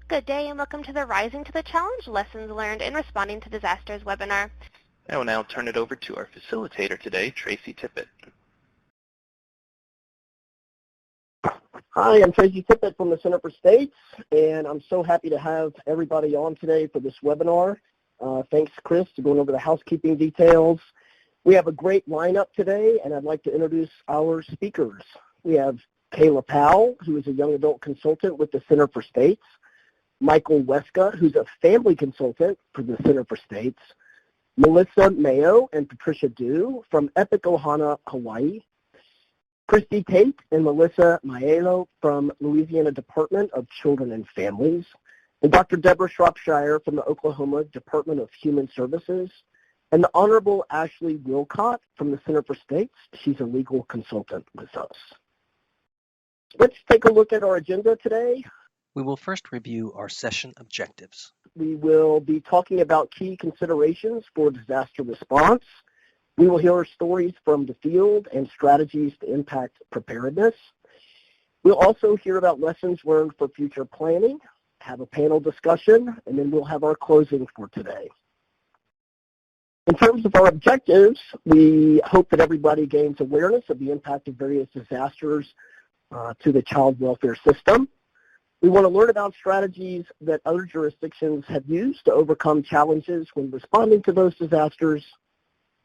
Good day and welcome to the Rising to the Challenge Lessons Learned in Responding to Disasters webinar. I will now turn it over to our facilitator today, Tracy Tippett. Hi, I'm Tracy Tippett from the Center for States, and I'm so happy to have everybody on today for this webinar. Thanks, Chris, for going over the housekeeping details. We have a great lineup today, and I'd like to introduce our speakers. We have Kayla Powell, who is a young adult consultant with the Center for States, Michael Weska, who's a family consultant for the Center for States, Melissa Mayo and Patricia Dew from Epic Ohana, Hawaii, Christy Tate and Melissa Maiello from Louisiana Department of Children and Families, and Dr. Deborah Shropshire from the Oklahoma Department of Human Services, and the Honorable Ashley Wilcott from the Center for States. She's a legal consultant with us. Let's take a look at our agenda today. We will first review our session objectives. We will be talking about key considerations for disaster response. We will hear stories from the field and strategies to impact preparedness. We'll also hear about lessons learned for future planning, have a panel discussion, and then we'll have our closing for today. In terms of our objectives, we hope that everybody gains awareness of the impact of various disasters to the child welfare system. We want to learn about strategies that other jurisdictions have used to overcome challenges when responding to those disasters.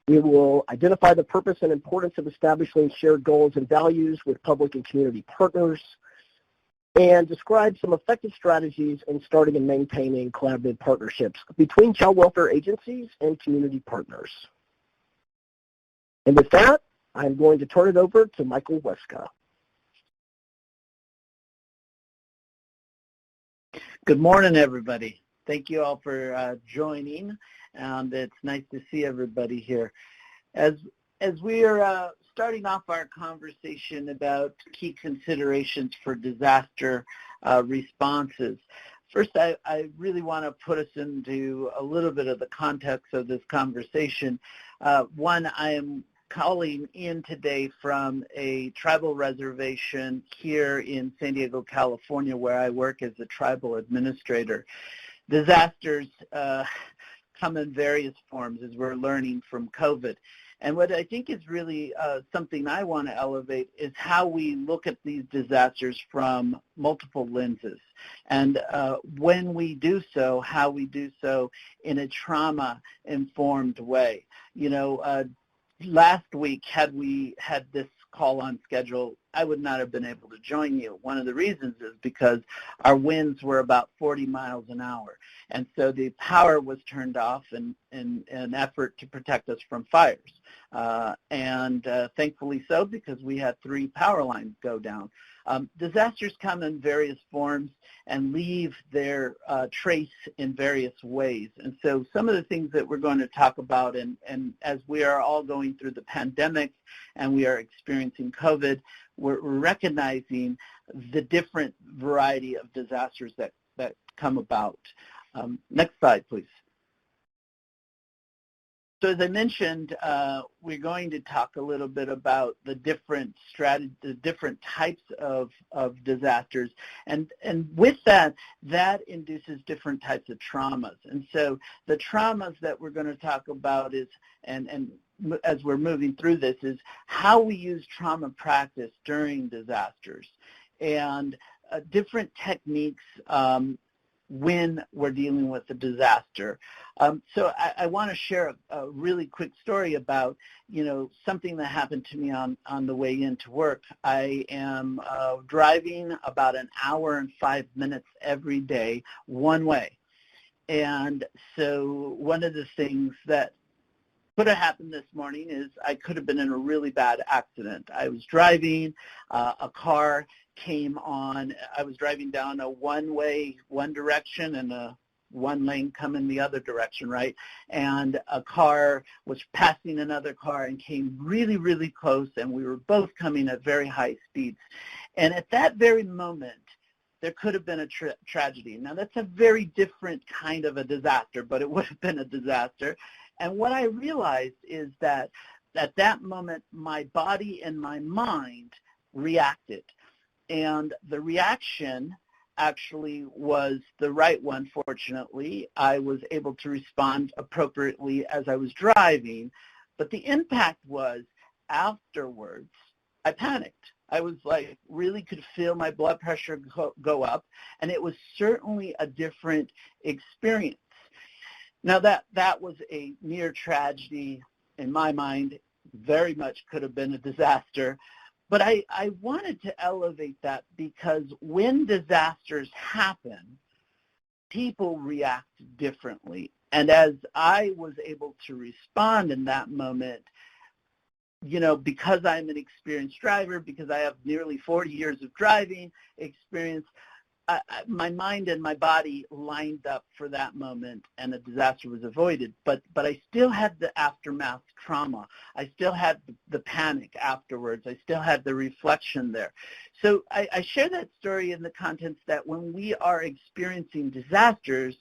We will identify the purpose and importance of establishing shared goals and values with public and community partners, and describe some effective strategies in starting and maintaining collaborative partnerships between child welfare agencies and community partners. And with that, I'm going to turn it over to Michael Weska. Good morning, everybody. Thank you all for joining, and it's nice to see everybody here. As we are starting off our conversation about key considerations for disaster responses, first I really want to put us into a little bit of the context of this conversation. One, I am calling in today from a tribal reservation here in San Diego, California, where I work as a tribal administrator. Disasters come in various forms, as we're learning from COVID. And what I think is really something I want to elevate is how we look at these disasters from multiple lenses. And when we do so, how we do so in a trauma-informed way. You know, last week, had we had this call on schedule, I would not have been able to join you. One of the reasons is because our winds were about 40 miles an hour. And so the power was turned off in an effort to protect us from fires. Thankfully so, because we had 3 power lines go down. Disasters come in various forms and leave their trace in various ways. And so some of the things that we're going to talk about, and as we are all going through the pandemic and we are experiencing COVID, we're recognizing the different variety of disasters that come about. Next slide, please. So as I mentioned, we're going to talk a little bit about the different types of disasters, and with that induces different types of traumas. And so the traumas that we're going to talk about is, and as we're moving through this, is how we use trauma practice during disasters, and different techniques when we're dealing with a disaster. So I want to share a really quick story about, you know, something that happened to me on the way into work. I am driving about an hour and 5 minutes every day, one way. And so one of the things that could have happened this morning is I could have been in a really bad accident. I was driving, a car came on. I was driving down a one-way, one direction, and a one lane coming the other direction, right? And a car was passing another car and came really, really close, and we were both coming at very high speeds. And at that very moment, there could have been a tragedy. Now, that's a very different kind of a disaster, but it would have been a disaster. And what I realized is that at that moment, my body and my mind reacted. And the reaction actually was the right one, fortunately. I was able to respond appropriately as I was driving, but the impact was afterwards, I panicked. I was like, really could feel my blood pressure go up, and it was certainly a different experience. Now that was a near tragedy in my mind, very much could have been a disaster, but I wanted to elevate that because when disasters happen, people react differently. And as I was able to respond in that moment, you know, because I'm an experienced driver, because I have nearly 40 years of driving experience, my mind and my body lined up for that moment, and a disaster was avoided. But I still had the aftermath trauma. I still had the panic afterwards. I still had the reflection there. So I share that story in the context that when we are experiencing disasters,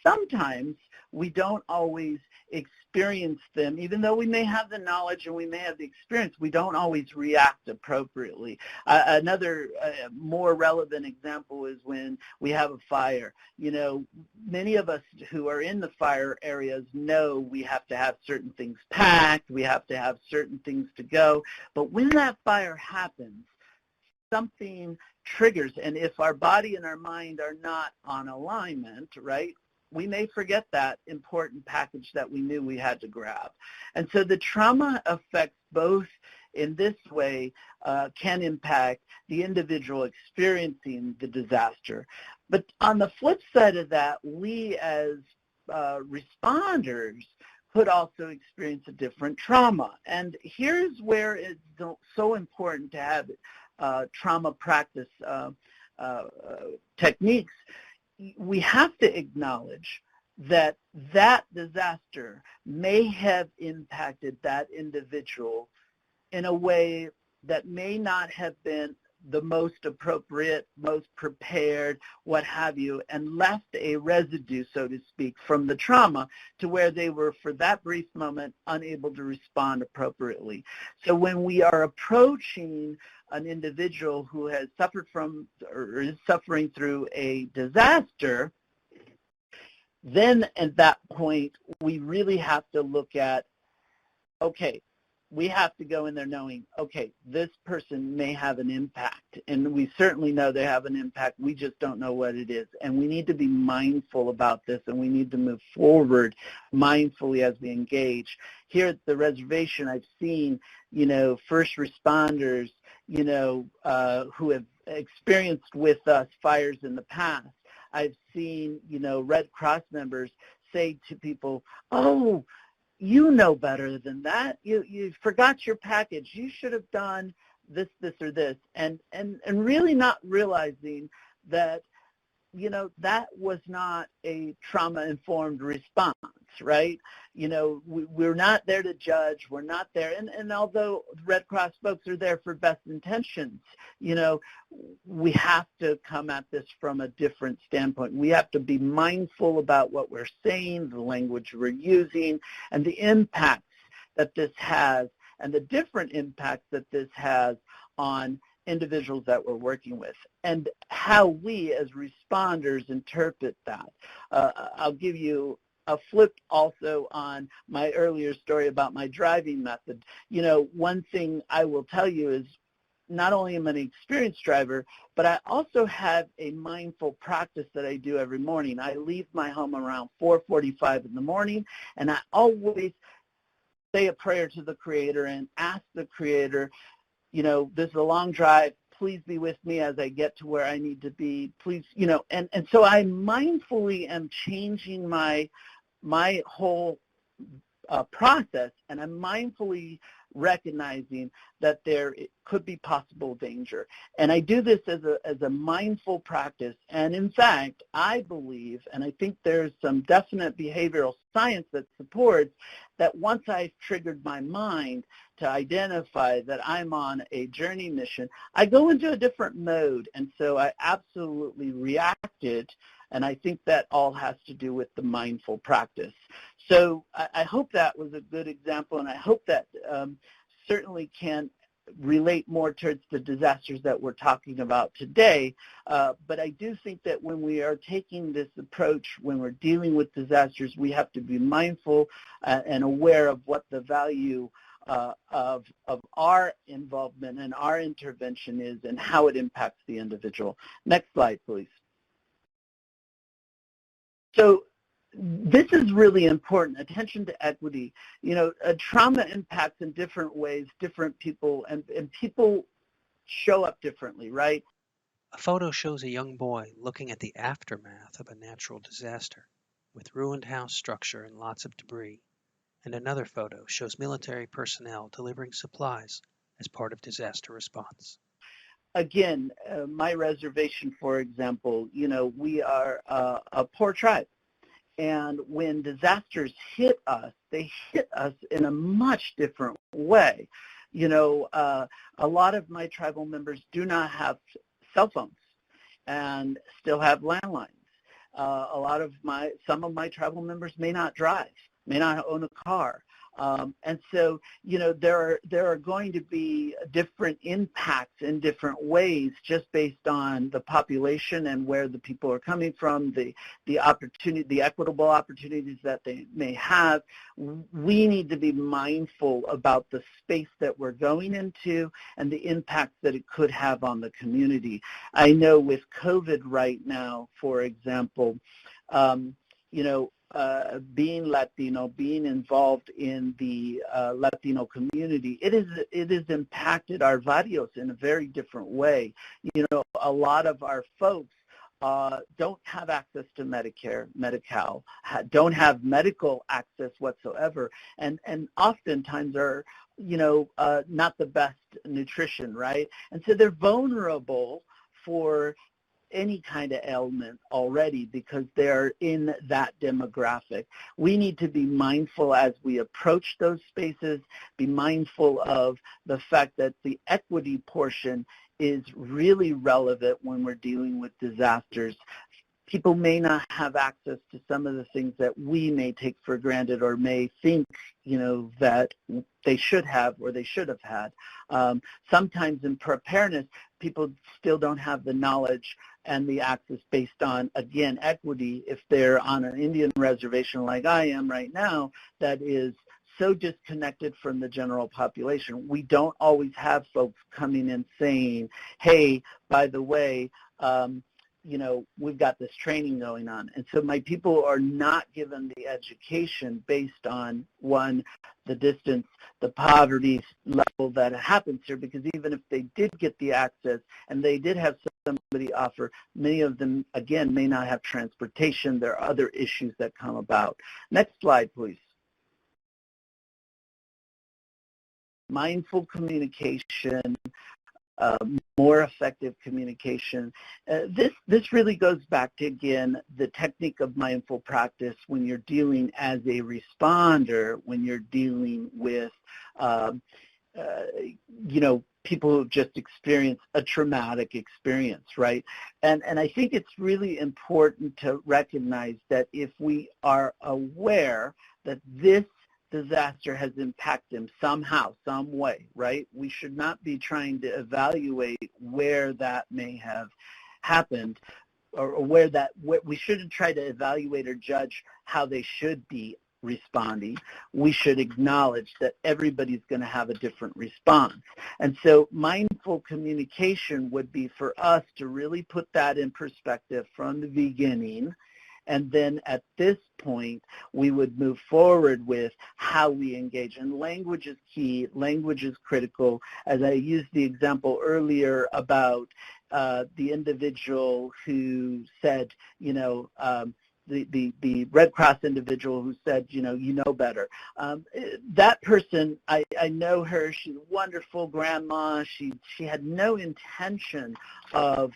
sometimes we don't always experience them, even though we may have the knowledge and we may have the experience, we don't always react appropriately. Another more relevant example is when we have a fire. You know, many of us who are in the fire areas know we have to have certain things packed, we have to have certain things to go, but when that fire happens, something triggers, and if our body and our mind are not on alignment, right, we may forget that important package that we knew we had to grab. And so the trauma effects both in this way can impact the individual experiencing the disaster. But on the flip side of that, we as responders could also experience a different trauma. And here's where it's so important to have trauma practice techniques. We have to acknowledge that that disaster may have impacted that individual in a way that may not have been the most appropriate, most prepared, what have you, and left a residue, so to speak, from the trauma to where they were, for that brief moment, unable to respond appropriately. So when we are approaching an individual who has suffered from or is suffering through a disaster, then at that point, we really have to look at, okay, we have to go in there knowing, okay, this person may have an impact, and we certainly know they have an impact. We just don't know what it is, and we need to be mindful about this, and we need to move forward mindfully as we engage. Here at the reservation, I've seen, you know, first responders, you know, who have experienced with us fires in the past. I've seen, you know, Red Cross members say to people, oh, you know better than that. You forgot your package. You should have done this, this, or this. And really not realizing that, you know, that was not a trauma-informed response, right? You know, we're not there to judge. We're not there. And although Red Cross folks are there for best intentions, you know, we have to come at this from a different standpoint. We have to be mindful about what we're saying, the language we're using, and the impacts that this has, and the different impacts that this has on individuals that we're working with, and how we as responders interpret that. I'll give you a flip also on my earlier story about my driving method. You know, one thing I will tell you is not only am I an experienced driver, but I also have a mindful practice that I do every morning. I leave my home around 4:45 in the morning, and I always say a prayer to the Creator and ask the Creator, you know, this is a long drive. Please be with me as I get to where I need to be. Please, you know, and so I mindfully am changing my whole process, and I'm mindfully recognizing that there could be possible danger. And I do this as a mindful practice. And in fact, I believe, and I think there's some definite behavioral science that supports that once I've triggered my mind to identify that I'm on a journey mission, I go into a different mode. And so I absolutely reacted, and I think that all has to do with the mindful practice. So I hope that was a good example, and I hope that certainly can relate more towards the disasters that we're talking about today. But I do think that when we are taking this approach, when we're dealing with disasters, we have to be mindful and aware of what the value of our involvement and our intervention is and how it impacts the individual. Next slide, please. So this is really important, attention to equity. You know, trauma impacts in different ways, different people, and people show up differently, right? A photo shows a young boy looking at the aftermath of a natural disaster, with ruined house structure and lots of debris. And another photo shows military personnel delivering supplies as part of disaster response. Again, my reservation, for example, you know, we are a poor tribe. And when disasters hit us, they hit us in a much different way. You know, a lot of my tribal members do not have cell phones and still have landlines. Some of my tribal members may not drive, may not own a car. And so, you know, there are going to be different impacts in different ways just based on the population and where the people are coming from, the equitable opportunities that they may have. We need to be mindful about the space that we're going into and the impact that it could have on the community. I know with COVID right now, for example, you know, being Latino, being involved in the Latino community, it has impacted our barrios in a very different way. You know, a lot of our folks don't have access to Medicare, Medi-Cal, don't have medical access whatsoever, and oftentimes are, you know, not the best nutrition, right? And so they're vulnerable for any kind of ailment already because they're in that demographic. We need to be mindful as we approach those spaces, be mindful of the fact that the equity portion is really relevant when we're dealing with disasters. People may not have access to some of the things that we may take for granted or may think, you know, that they should have or they should have had. Sometimes in preparedness, people still don't have the knowledge and the access based on, again, equity. If they're on an Indian reservation like I am right now, that is so disconnected from the general population. We don't always have folks coming in saying, hey, by the way, you know, we've got this training going on. And so my people are not given the education based on, one, the distance, the poverty level that happens here, because even if they did get the access and they did have somebody offer, many of them, again, may not have transportation. There are other issues that come about. Next slide, please. Mindful communication, more effective communication. This really goes back to, again, the technique of mindful practice when you're dealing as a responder, when you're dealing with, you know, people who've just experienced a traumatic experience, right? And I think it's really important to recognize that if we are aware that this disaster has impacted them somehow, some way, right? We should not be trying to evaluate where that may have happened or where we shouldn't try to evaluate or judge how they should be responding. We should acknowledge that everybody's going to have a different response. And so mindful communication would be for us to really put that in perspective from the beginning. And then at this point, we would move forward with how we engage. And language is key. Language is critical. As I used the example earlier about the individual who said, you know, the Red Cross individual who said, you know better. That person, I know her. She's a wonderful grandma. She had no intention of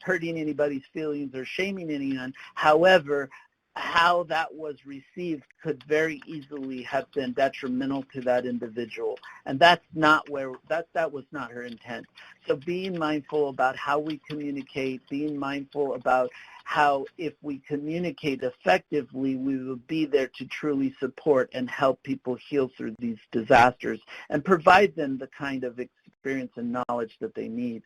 hurting anybody's feelings or shaming anyone. However, how that was received could very easily have been detrimental to that individual, and that's not where that was not her intent. So being mindful about how we communicate, being mindful about how if we communicate effectively, we will be there to truly support and help people heal through these disasters and provide them the kind of experience and knowledge that they need.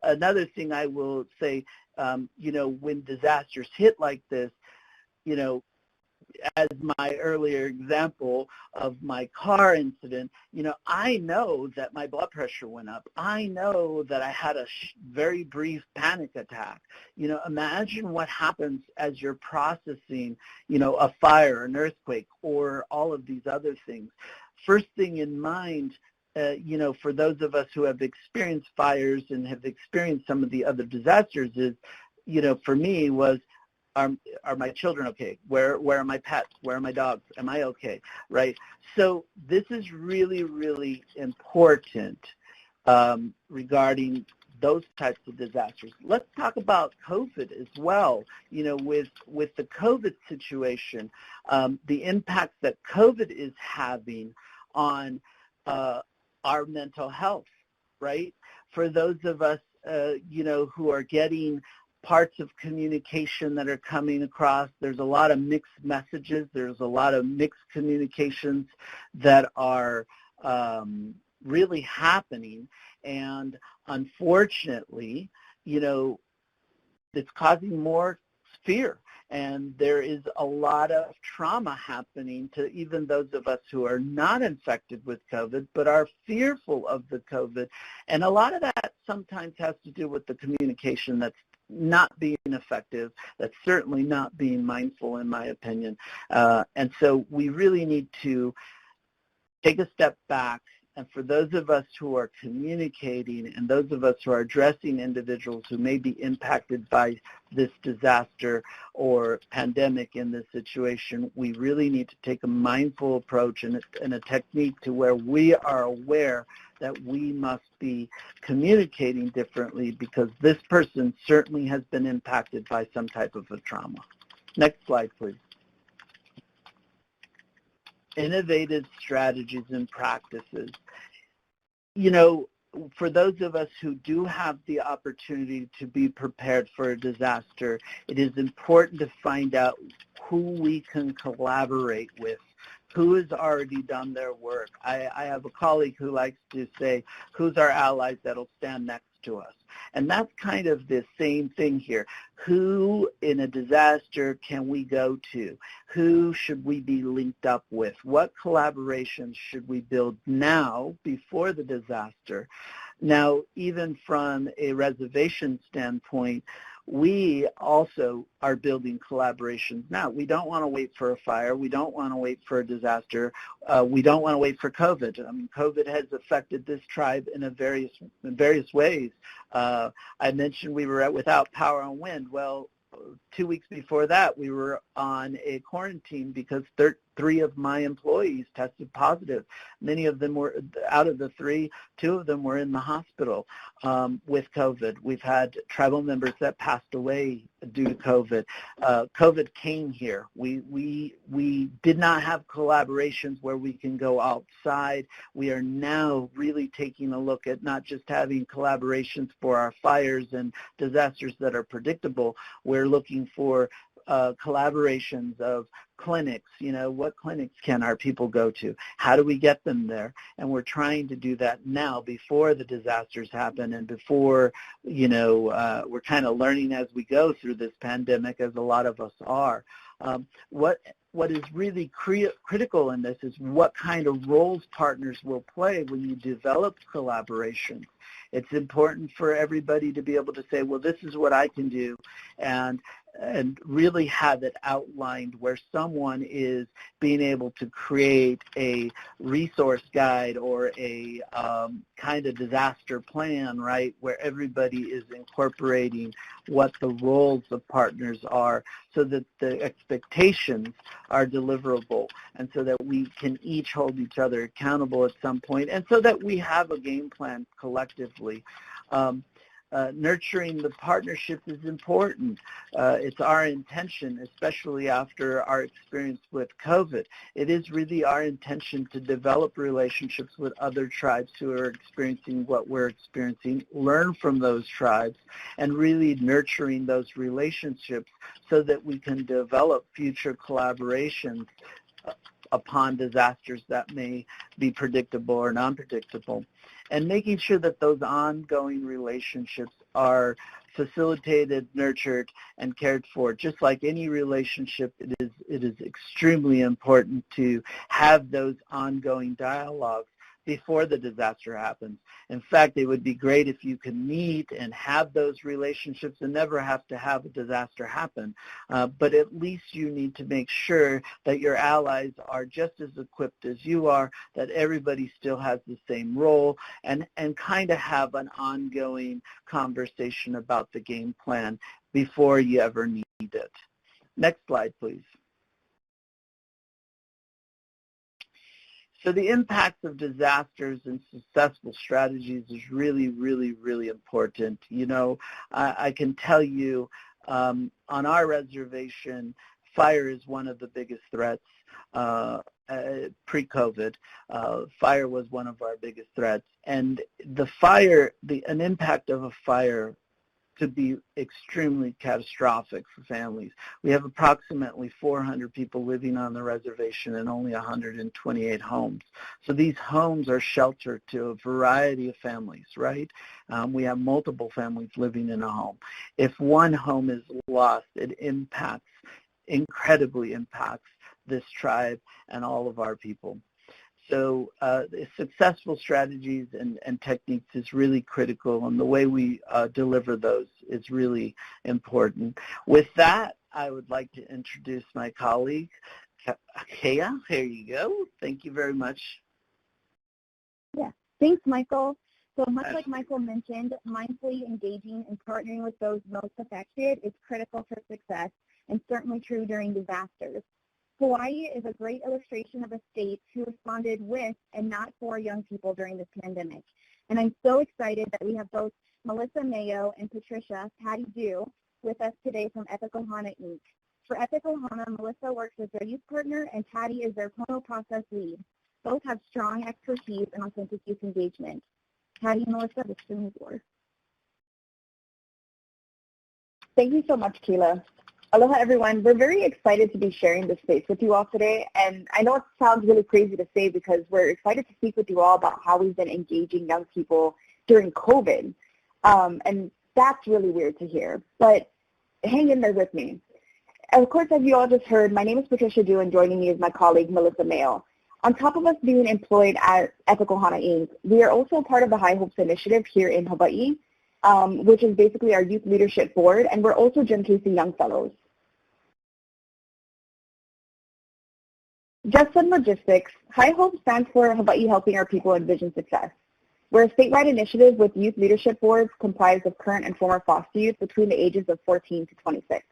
Another thing I will say, when disasters hit like this, as my earlier example of my car incident, I know that my blood pressure went up. I know that I had a very brief panic attack. Imagine what happens as you're processing, a fire, an earthquake, or all of these other things. First thing in mind, for those of us who have experienced fires and have experienced some of the other disasters is, for me was, are my children okay? Where are my pets? Where are my dogs? Am I okay? Right? So this is really, really important regarding those types of disasters. Let's talk about COVID as well. With the COVID situation, the impact that COVID is having on our mental health, right? For those of us, who are getting parts of communication that are coming across, there's a lot of mixed messages. There's a lot of mixed communications that are really happening. And unfortunately, it's causing more fear. And there is a lot of trauma happening to even those of us who are not infected with COVID, but are fearful of the COVID. And a lot of that sometimes has to do with the communication that's not being effective, that's certainly not being mindful, in my opinion. And so we really need to take a step back. And for those of us who are communicating and those of us who are addressing individuals who may be impacted by this disaster or pandemic in this situation, we really need to take a mindful approach and a technique to where we are aware that we must be communicating differently because this person certainly has been impacted by some type of a trauma. Next slide, please. Innovative strategies and practices. For those of us who do have the opportunity to be prepared for a disaster, it is important to find out who we can collaborate with, who has already done their work. I have a colleague who likes to say, who's our allies that'll stand next to us? And that's kind of the same thing here. Who in a disaster can we go to? Who should we be linked up with? What collaborations should we build now before the disaster? Now, even from a reservation standpoint, we also are building collaborations now. We don't want to wait for a fire. We don't want to wait for a disaster. We don't want to wait for COVID. I mean, COVID has affected this tribe in various ways. I mentioned we were without power and wind. Well, 2 weeks before that, we were on a quarantine because 3 of my employees tested positive. Many of them were, out of the 3, 2 of them were in the hospital with COVID. We've had tribal members that passed away due to COVID. COVID came here. We did not have collaborations where we can go outside. We are now really taking a look at not just having collaborations for our fires and disasters that are predictable. We're looking for collaborations of clinics. What clinics can our people go to? How do we get them there? And we're trying to do that now before the disasters happen and before, we're kind of learning as we go through this pandemic, as a lot of us are. What is really critical in this is what kind of roles partners will play when you develop collaboration. It's important for everybody to be able to say, well, this is what I can do, and really have it outlined where someone is being able to create a resource guide or a kind of disaster plan, right, where everybody is incorporating what the roles of partners are so that the expectations are deliverable and so that we can each hold each other accountable at some point and so that we have a game plan collectively. Nurturing the partnership is important. It's our intention, especially after our experience with COVID. It is really our intention to develop relationships with other tribes who are experiencing what we're experiencing, learn from those tribes, and really nurturing those relationships so that we can develop future collaborations upon disasters that may be predictable or non-predictable, and making sure that those ongoing relationships are facilitated, nurtured, and cared for. Just like any relationship, it is extremely important to have those ongoing dialogues before the disaster happens. In fact, it would be great if you could meet and have those relationships and never have to have a disaster happen. But at least you need to make sure that your allies are just as equipped as you are, that everybody still has the same role, and kind of have an ongoing conversation about the game plan before you ever need it. Next slide, please. So the impacts of disasters and successful strategies is really, really, really important. You know, I can tell you on our reservation, fire is one of the biggest threats. Pre-COVID, fire was one of our biggest threats. And the fire, an impact of a fire could be extremely catastrophic for families. We have approximately 400 people living on the reservation and only 128 homes. So these homes are shelter to a variety of families, right? We have multiple families living in a home. If one home is lost, it incredibly impacts this tribe and all of our people. So successful strategies and techniques is really critical, and the way we deliver those is really important. With that, I would like to introduce my colleague, Kea. Here you go. Thank you very much. Yeah, thanks, Michael. So much like Michael mentioned, mindfully engaging and partnering with those most affected is critical for success, and certainly true during disasters. Hawaii is a great illustration of a state who responded with and not for young people during this pandemic. And I'm so excited that we have both Melissa Mayo and Patricia Patty Dew with us today from Epic Ohana, Inc. For Epic Ohana, Melissa works as their youth partner and Patty is their Pono process lead. Both have strong expertise in authentic youth engagement. Patty and Melissa, the stream is yours. Thank you so much, Keela. Aloha, everyone. We're very excited to be sharing this space with you all today. And I know it sounds really crazy to say because we're excited to speak with you all about how we've been engaging young people during COVID. And that's really weird to hear. But hang in there with me. Of course, as you all just heard, my name is Patricia Dew, and joining me is my colleague, Melissa Mayo. On top of us being employed at Epic Ohana, Inc., we are also part of the High Hopes Initiative here in Hawaii, which is basically our youth leadership board, and we're also Jim Casey Young Fellows. Just some logistics. High Hope stands for Hawaii Helping Our People Envision Success. We're a statewide initiative with youth leadership boards comprised of current and former foster youth between the ages of 14 to 26.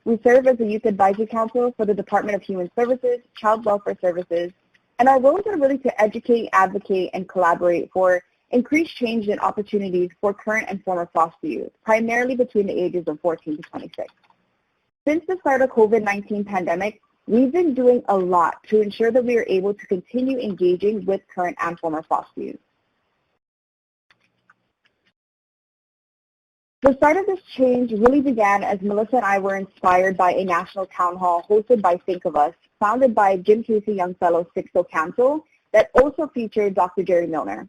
We serve as the Youth Advisory Council for the Department of Human Services, Child Welfare Services, and our roles are really to educate, advocate, and collaborate for increased change and opportunities for current and former foster youth, primarily between the ages of 14 to 26. Since the start of COVID-19 pandemic, we've been doing a lot to ensure that we are able to continue engaging with current and former foster youth. The start of this change really began as Melissa and I were inspired by a national town hall hosted by Think of Us, founded by Jim Casey Young Fellows Sixto Council, that also featured Dr. Jerry Milner.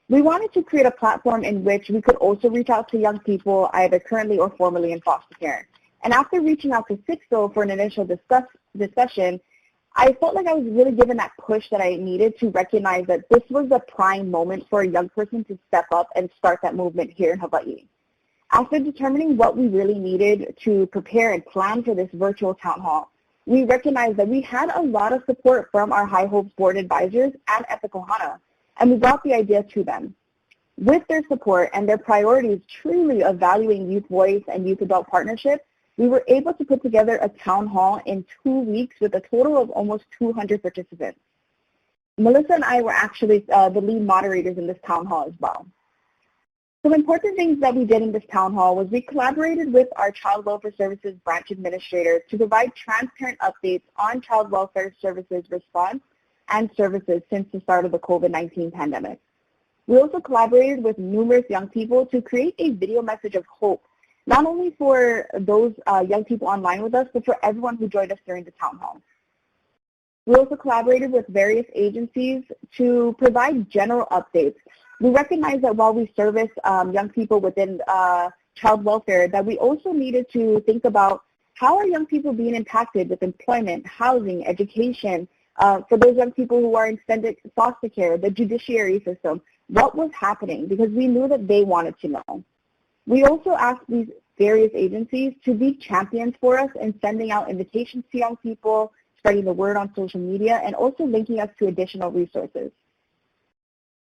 We wanted to create a platform in which we could also reach out to young people either currently or formerly in foster care. And after reaching out to Sixto for an initial discussion, I felt like I was really given that push that I needed to recognize that this was the prime moment for a young person to step up and start that movement here in Hawaii. After determining what we really needed to prepare and plan for this virtual town hall, we recognized that we had a lot of support from our High Hopes board advisors and Epic Ohana, and we brought the idea to them. With their support and their priorities truly of valuing youth voice and youth adult partnership, we were able to put together a town hall in 2 weeks with a total of almost 200 participants. Melissa and I were actually the lead moderators in this town hall as well. Some important things that we did in this town hall was we collaborated with our Child Welfare Services branch administrator to provide transparent updates on Child Welfare Services response and services since the start of the COVID-19 pandemic. We also collaborated with numerous young people to create a video message of hope, not only for those young people online with us, but for everyone who joined us during the town hall. We also collaborated with various agencies to provide general updates. We recognize that while we service young people within child welfare, that we also needed to think about how are young people being impacted with employment, housing, education, for those young people who are in extended foster care, the judiciary system, what was happening, because we knew that they wanted to know. We also asked these various agencies to be champions for us in sending out invitations to young people, spreading the word on social media, and also linking us to additional resources.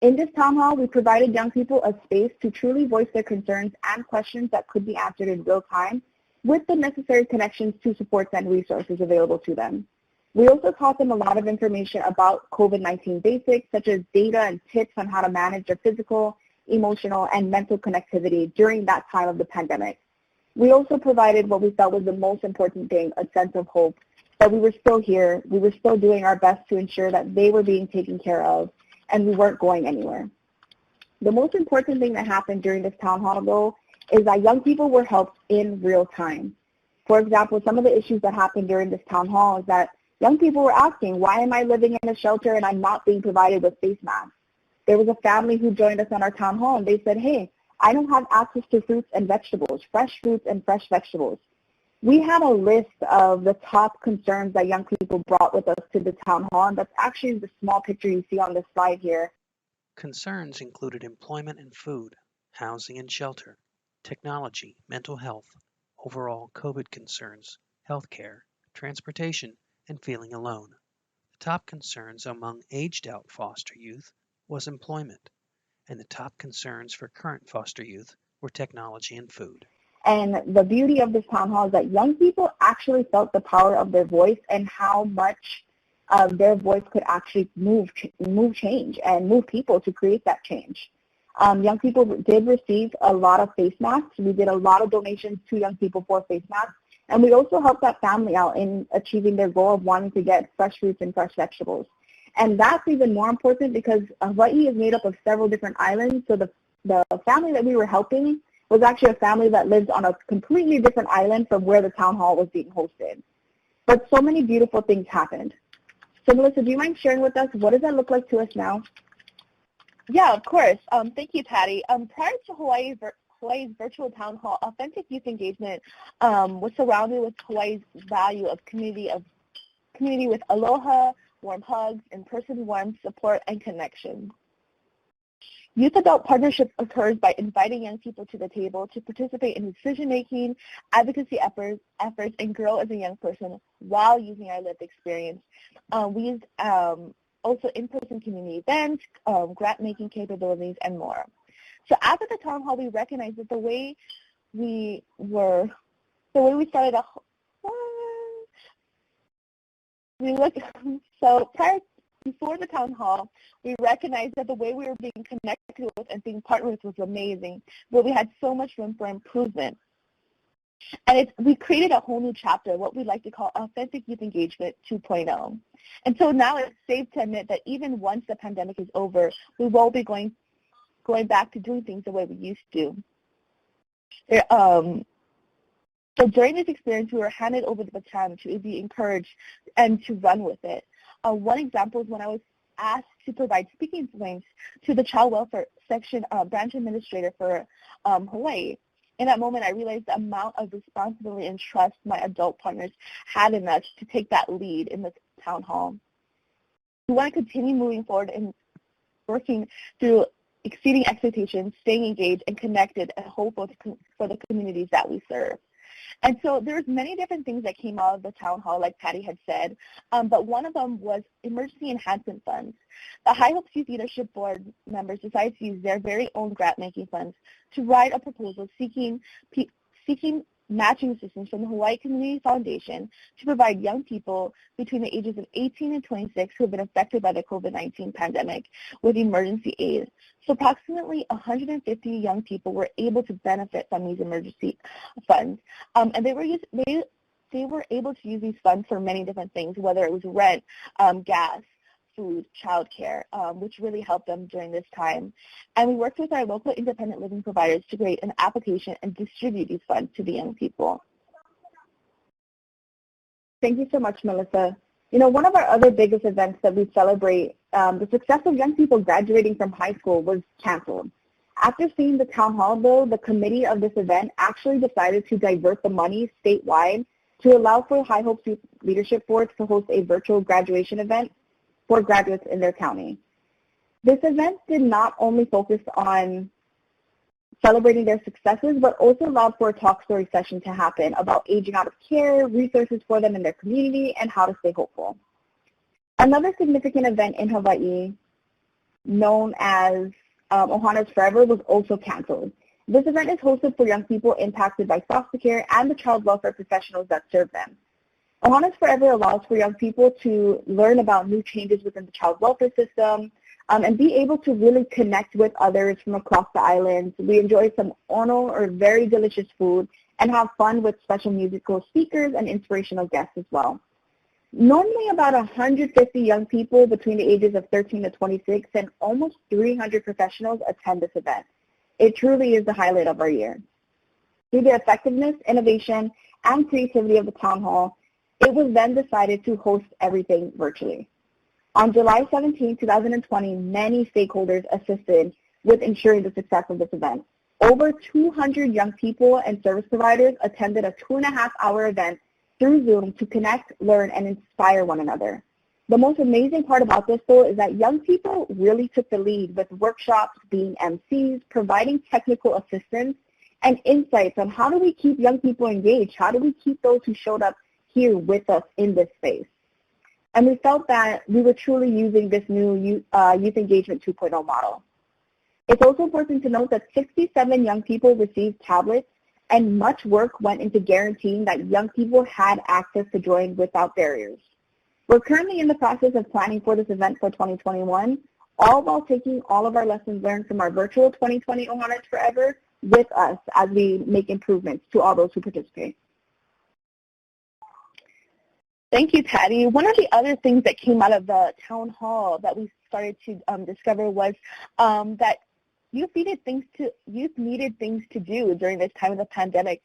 In this town hall, we provided young people a space to truly voice their concerns and questions that could be answered in real time with the necessary connections to supports and resources available to them. We also taught them a lot of information about COVID-19 basics, such as data and tips on how to manage their physical, emotional, and mental connectivity during that time of the pandemic. We also provided what we felt was the most important thing, a sense of hope, that we were still here, we were still doing our best to ensure that they were being taken care of, and we weren't going anywhere. The most important thing that happened during this town hall, though, is that young people were helped in real time. For example, some of the issues that happened during this town hall is that young people were asking, why am I living in a shelter and I'm not being provided with face masks? There was a family who joined us on our town hall, and they said, hey, I don't have access to fruits and vegetables, fresh fruits and fresh vegetables. We had a list of the top concerns that young people brought with us to the town hall, and that's actually the small picture you see on this slide here. Concerns included employment and food, housing and shelter, technology, mental health, overall COVID concerns, healthcare, transportation, and feeling alone. The top concerns among aged-out foster youth was employment, and the top concerns for current foster youth were technology and food. And the beauty of this town hall is that young people actually felt the power of their voice and how much their voice could actually move change and move people to create that change. Young people did receive a lot of face masks. We did a lot of donations to young people for face masks. And we also helped that family out in achieving their goal of wanting to get fresh fruits and fresh vegetables. And that's even more important because Hawaii is made up of several different islands. So the family that we were helping was actually a family that lived on a completely different island from where the town hall was being hosted. But so many beautiful things happened. So Melissa, do you mind sharing with us, what does that look like to us now? Yeah, of course. Thank you, Patty. Prior to Hawaii's virtual town hall, authentic youth engagement was surrounded with Hawaii's value of community with aloha, warm hugs, in-person warmth, support, and connection. Youth-adult partnership occurs by inviting young people to the table to participate in decision-making, advocacy efforts, and grow as a young person while using our lived experience. We used also in-person community events, grant-making capabilities, and more. So after the town hall, we recognized that the way we started before the town hall, we recognized that the way we were being connected with and being partnered with was amazing, but we had so much room for improvement. And we created a whole new chapter, what we like to call Authentic Youth Engagement 2.0. And so now it's safe to admit that even once the pandemic is over, we won't be going back to doing things the way we used to. So during this experience, we were handed over the baton to be encouraged and to run with it. One example is when I was asked to provide speaking points to the Child Welfare Section branch administrator for Hawaii. In that moment, I realized the amount of responsibility and trust my adult partners had in us to take that lead in the town hall. We want to continue moving forward and working through exceeding expectations, staying engaged and connected and hopeful for the communities that we serve. And so there's many different things that came out of the town hall, like Patty had said, but one of them was emergency enhancement funds. The High Hopes Youth Leadership Board members decided to use their very own grant-making funds to write a proposal seeking matching assistance from the Hawaii Community Foundation to provide young people between the ages of 18 and 26 who have been affected by the COVID-19 pandemic with emergency aid. So approximately 150 young people were able to benefit from these emergency funds, and they were able to use these funds for many different things, whether it was rent, gas, food, childcare, which really helped them during this time. And we worked with our local independent living providers to create an application and distribute these funds to the young people. Thank you so much, Melissa. You know, one of our other biggest events that we celebrate, the success of young people graduating from high school, was canceled. After seeing the town hall bill, the committee of this event actually decided to divert the money statewide to allow for High Hopes Youth Leadership Boards to host a virtual graduation event for graduates in their county. This event did not only focus on celebrating their successes, but also allowed for a talk story session to happen about aging out of care, resources for them in their community, and how to stay hopeful. Another significant event in Hawaii, known as Ohana's Forever, was also canceled. This event is hosted for young people impacted by foster care and the child welfare professionals that serve them. Ohana's Forever allows for young people to learn about new changes within the child welfare system and be able to really connect with others from across the islands. We enjoy some ono, or very delicious food, and have fun with special musical speakers and inspirational guests as well. Normally about 150 young people between the ages of 13 to 26 and almost 300 professionals attend this event. It truly is the highlight of our year. Through the effectiveness, innovation, and creativity of the town hall, it was then decided to host everything virtually. On July 17, 2020, many stakeholders assisted with ensuring the success of this event. Over 200 young people and service providers attended a 2.5-hour event through Zoom to connect, learn, and inspire one another. The most amazing part about this, though, is that young people really took the lead with workshops, being MCs, providing technical assistance, and insights on how do we keep young people engaged, how do we keep those who showed up here with us in this space. And we felt that we were truly using this new Youth Engagement 2.0 model. It's also important to note that 67 young people received tablets, and much work went into guaranteeing that young people had access to join without barriers. We're currently in the process of planning for this event for 2021, all while taking all of our lessons learned from our virtual 2020 Ohana's Forever with us as we make improvements to all those who participate. Thank you, Patty. One of the other things that came out of the town hall that we started to discover was that youth needed things to do during this time of the pandemic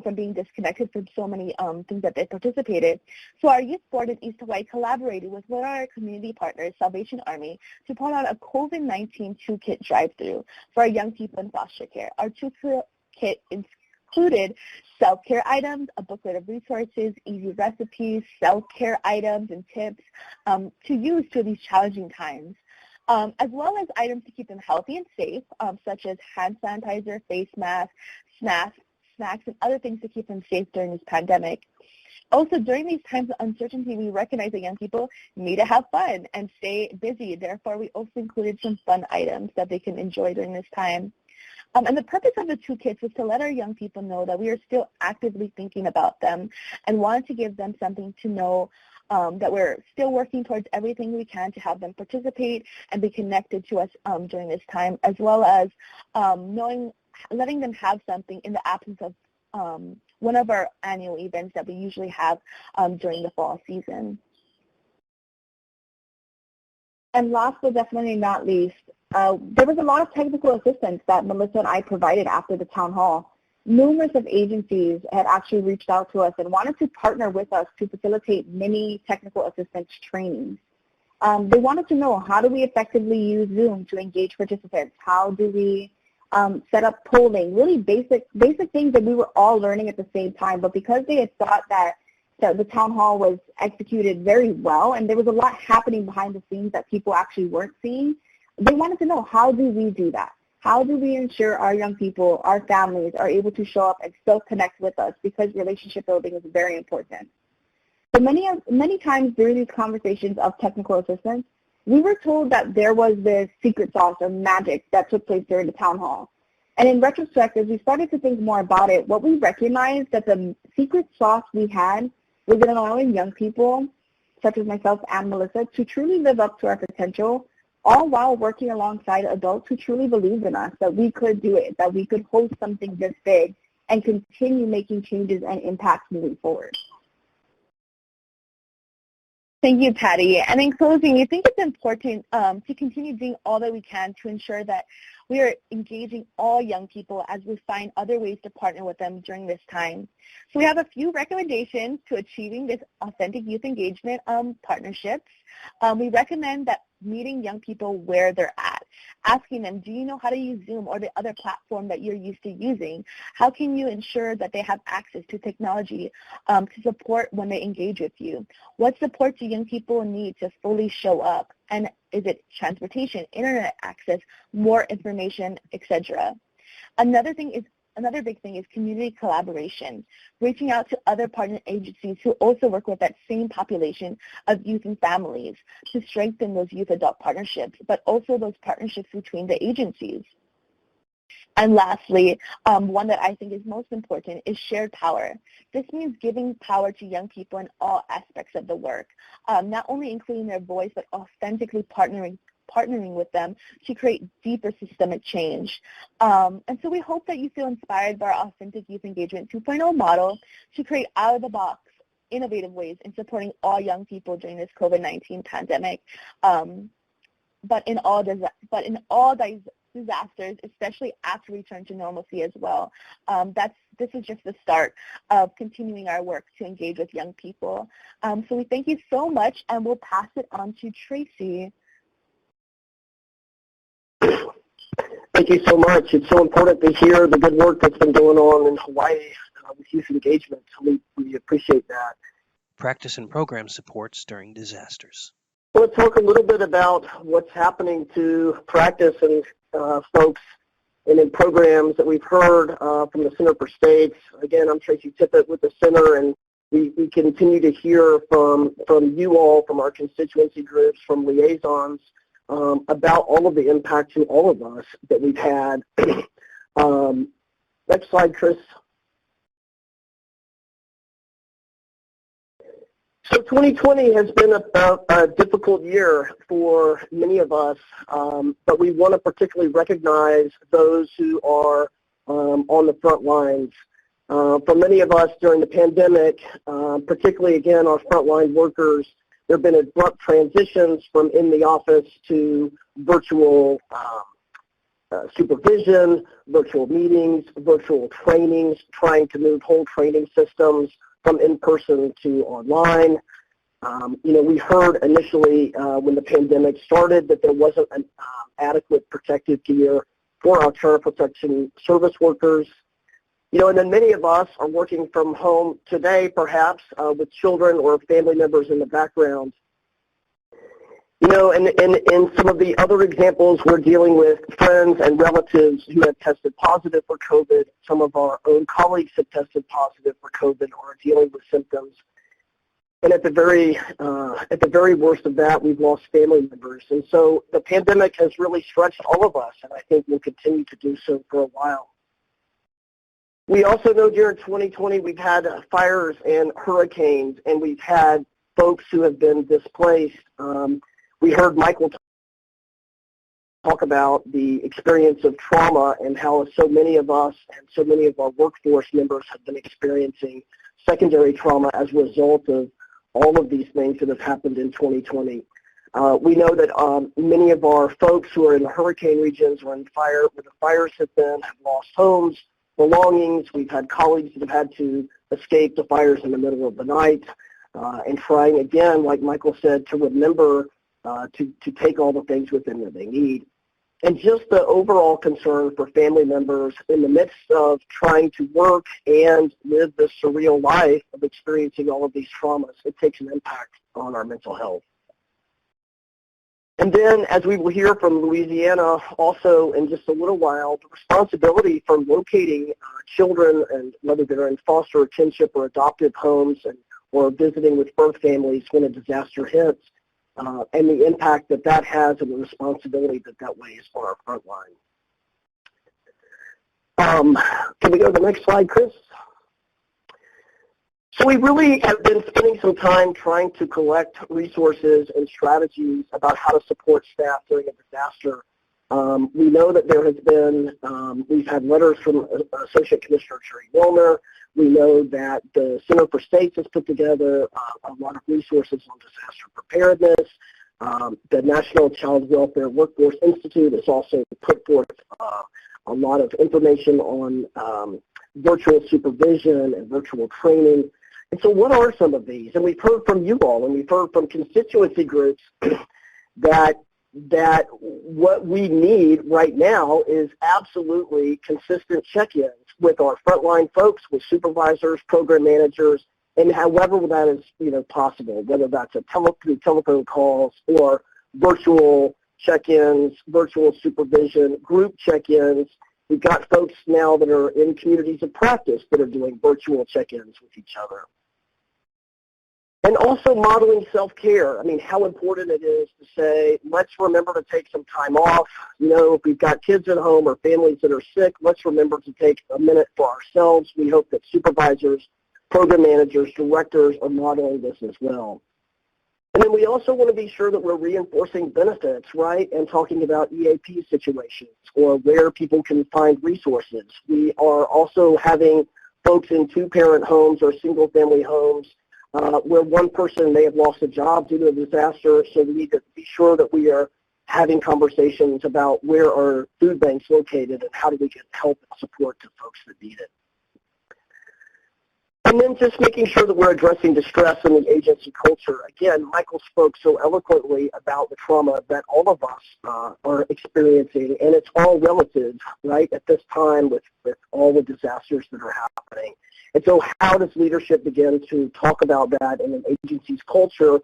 from being disconnected from so many things that they participated. So our youth board in East Hawaii collaborated with one of our community partners, Salvation Army, to put on a COVID-19 toolkit drive-through for our young people in foster care. Our toolkit included self-care items, a booklet of resources, easy recipes, self-care items and tips to use through these challenging times, as well as items to keep them healthy and safe, such as hand sanitizer, face masks, snacks, and other things to keep them safe during this pandemic. Also, during these times of uncertainty, we recognize that young people need to have fun and stay busy. Therefore, we also included some fun items that they can enjoy during this time. And the purpose of the toolkits was to let our young people know that we are still actively thinking about them and wanted to give them something to know that we're still working towards everything we can to have them participate and be connected to us during this time, as well as letting them have something in the absence of one of our annual events that we usually have during the fall season. And last but definitely not least, there was a lot of technical assistance that Melissa and I provided after the town hall. Numerous of agencies had actually reached out to us and wanted to partner with us to facilitate mini technical assistance trainings. They wanted to know, how do we effectively use Zoom to engage participants? How do we set up polling? Really basic things that we were all learning at the same time, but because they had thought that the town hall was executed very well and there was a lot happening behind the scenes that people actually weren't seeing, they wanted to know, how do we do that? How do we ensure our young people, our families, are able to show up and still connect with us, because relationship building is very important. So many times during these conversations of technical assistance, we were told that there was this secret sauce or magic that took place during the town hall. And in retrospect, as we started to think more about it, what we recognized that the secret sauce we had was in allowing young people, such as myself and Melissa, to truly live up to our potential, all while working alongside adults who truly believed in us, that we could do it, that we could host something this big and continue making changes and impacts moving forward. Thank you, Patty. And in closing, we think it's important to continue doing all that we can to ensure that we are engaging all young people as we find other ways to partner with them during this time. So we have a few recommendations to achieving this authentic youth engagement partnerships. We recommend that meeting young people where they're at, asking them, do you know how to use Zoom or the other platform that you're used to using? How can you ensure that they have access to technology to support when they engage with you? What support do young people need to fully show up? And is it transportation, internet access, more information, etc.? Another big thing is community collaboration, reaching out to other partner agencies who also work with that same population of youth and families to strengthen those youth-adult partnerships, but also those partnerships between the agencies. And lastly, one that I think is most important is shared power. This means giving power to young people in all aspects of the work, not only including their voice, but authentically partnering with them to create deeper systemic change. And so we hope that you feel inspired by our Authentic Youth Engagement 2.0 model to create out-of-the-box, innovative ways in supporting all young people during this COVID-19 pandemic, but in all disasters, especially after return to normalcy as well. This is just the start of continuing our work to engage with young people. So we thank you so much, and we'll pass it on to Tracy. Thank you so much. It's so important to hear the good work that's been going on in Hawaii with youth engagement. So we appreciate that. Practice and program supports during disasters. Well, let's talk a little bit about what's happening to practice and folks and in programs that we've heard from the Center for States. Again, I'm Tracy Tippett with the Center, and we continue to hear from you all, from our constituency groups, from liaisons, about all of the impact to all of us that we've had. Next slide, Chris. So 2020 has been a difficult year for many of us, but we want to particularly recognize those who are on the front lines. For many of us during the pandemic, particularly, again, our frontline workers, there have been abrupt transitions from in the office to virtual supervision, virtual meetings, virtual trainings, trying to move whole training systems from in-person to online. We heard initially when the pandemic started that there wasn't an adequate protective gear for our child protection service workers. And then many of us are working from home today, perhaps, with children or family members in the background. And some of the other examples, we're dealing with friends and relatives who have tested positive for COVID. Some of our own colleagues have tested positive for COVID or are dealing with symptoms. And at the very worst of that, we've lost family members. And so the pandemic has really stretched all of us, and I think will continue to do so for a while. We also know during 2020 we've had fires and hurricanes, and we've had folks who have been displaced. We heard Michael talk about the experience of trauma and how so many of us and so many of our workforce members have been experiencing secondary trauma as a result of all of these things that have happened in 2020. We know that many of our folks who are in the hurricane regions or in fire, where the fires have been, have lost homes, belongings. We've had colleagues that have had to escape the fires in the middle of the night and trying again, like Michael said, to remember to take all the things with them that they need. And just the overall concern for family members in the midst of trying to work and live this surreal life of experiencing all of these traumas, it takes an impact on our mental health. And then, as we will hear from Louisiana also in just a little while, the responsibility for locating children, and whether they're in foster or kinship or adoptive homes or visiting with birth families when a disaster hits, and the impact that that has and the responsibility that weighs on our front line. Can we go to the next slide, Chris? So we really have been spending some time trying to collect resources and strategies about how to support staff during a disaster. We know that there has been, we've had letters from Associate Commissioner Jerry Milner. We know that the Center for States has put together a lot of resources on disaster preparedness. The National Child Welfare Workforce Institute has also put forth a lot of information on virtual supervision and virtual training. And so what are some of these? And we've heard from you all, and we've heard from constituency groups that what we need right now is absolutely consistent check-ins with our frontline folks, with supervisors, program managers, and however that is possible, whether that's through telephone calls or virtual check-ins, virtual supervision, group check-ins. We've got folks now that are in communities of practice that are doing virtual check-ins with each other. And also modeling self-care. I mean, how important it is to say, let's remember to take some time off. If we've got kids at home or families that are sick, let's remember to take a minute for ourselves. We hope that supervisors, program managers, directors are modeling this as well. And then we also want to be sure that we're reinforcing benefits, right, and talking about EAP situations or where people can find resources. We are also having folks in two-parent homes or single-family homes where one person may have lost a job due to a disaster, so we need to be sure that we are having conversations about where are food banks located and how do we get help and support to folks that need it. And then just making sure that we're addressing distress in the agency culture. Again, Michael spoke so eloquently about the trauma that all of us are experiencing, and it's all relative, right, at this time with all the disasters that are happening. And so how does leadership begin to talk about that in an agency's culture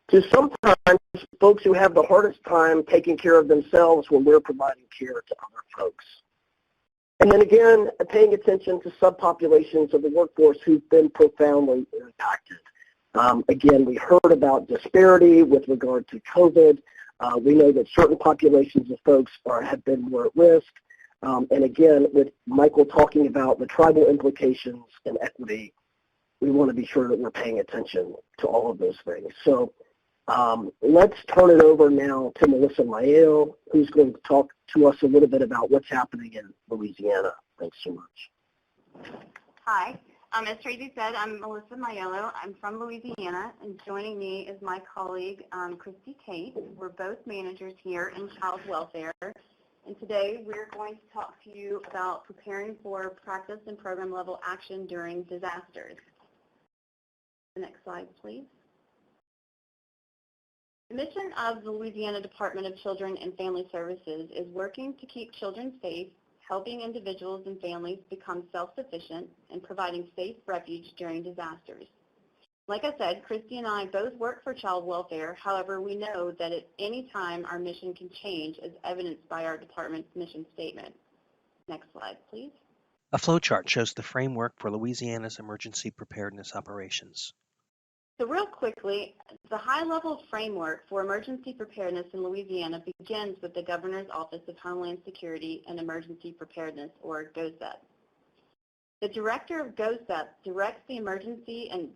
to sometimes folks who have the hardest time taking care of themselves when we're providing care to other folks? And then again, paying attention to subpopulations of the workforce who've been profoundly impacted. Again, we heard about disparity with regard to COVID. We know that certain populations of folks have been more at risk. And again, with Michael talking about the tribal implications and equity, we want to be sure that we're paying attention to all of those things. So let's turn it over now to Melissa Mayo, who's going to talk to us a little bit about what's happening in Louisiana. Thanks so much. Hi. As Tracy said, I'm Melissa Maiello. I'm from Louisiana, and joining me is my colleague, Christy Tate. We're both managers here in child welfare. And today we're going to talk to you about preparing for practice and program level action during disasters. The next slide, please. The mission of the Louisiana Department of Children and Family Services is working to keep children safe, helping individuals and families become self-sufficient, and providing safe refuge during disasters. Like I said, Christy and I both work for child welfare. However, we know that at any time our mission can change, as evidenced by our department's mission statement. Next slide, please. A flowchart shows the framework for Louisiana's emergency preparedness operations. So real quickly, the high-level framework for emergency preparedness in Louisiana begins with the Governor's Office of Homeland Security and Emergency Preparedness, or GOSHEP. The Director of GOSHEP directs the emergency and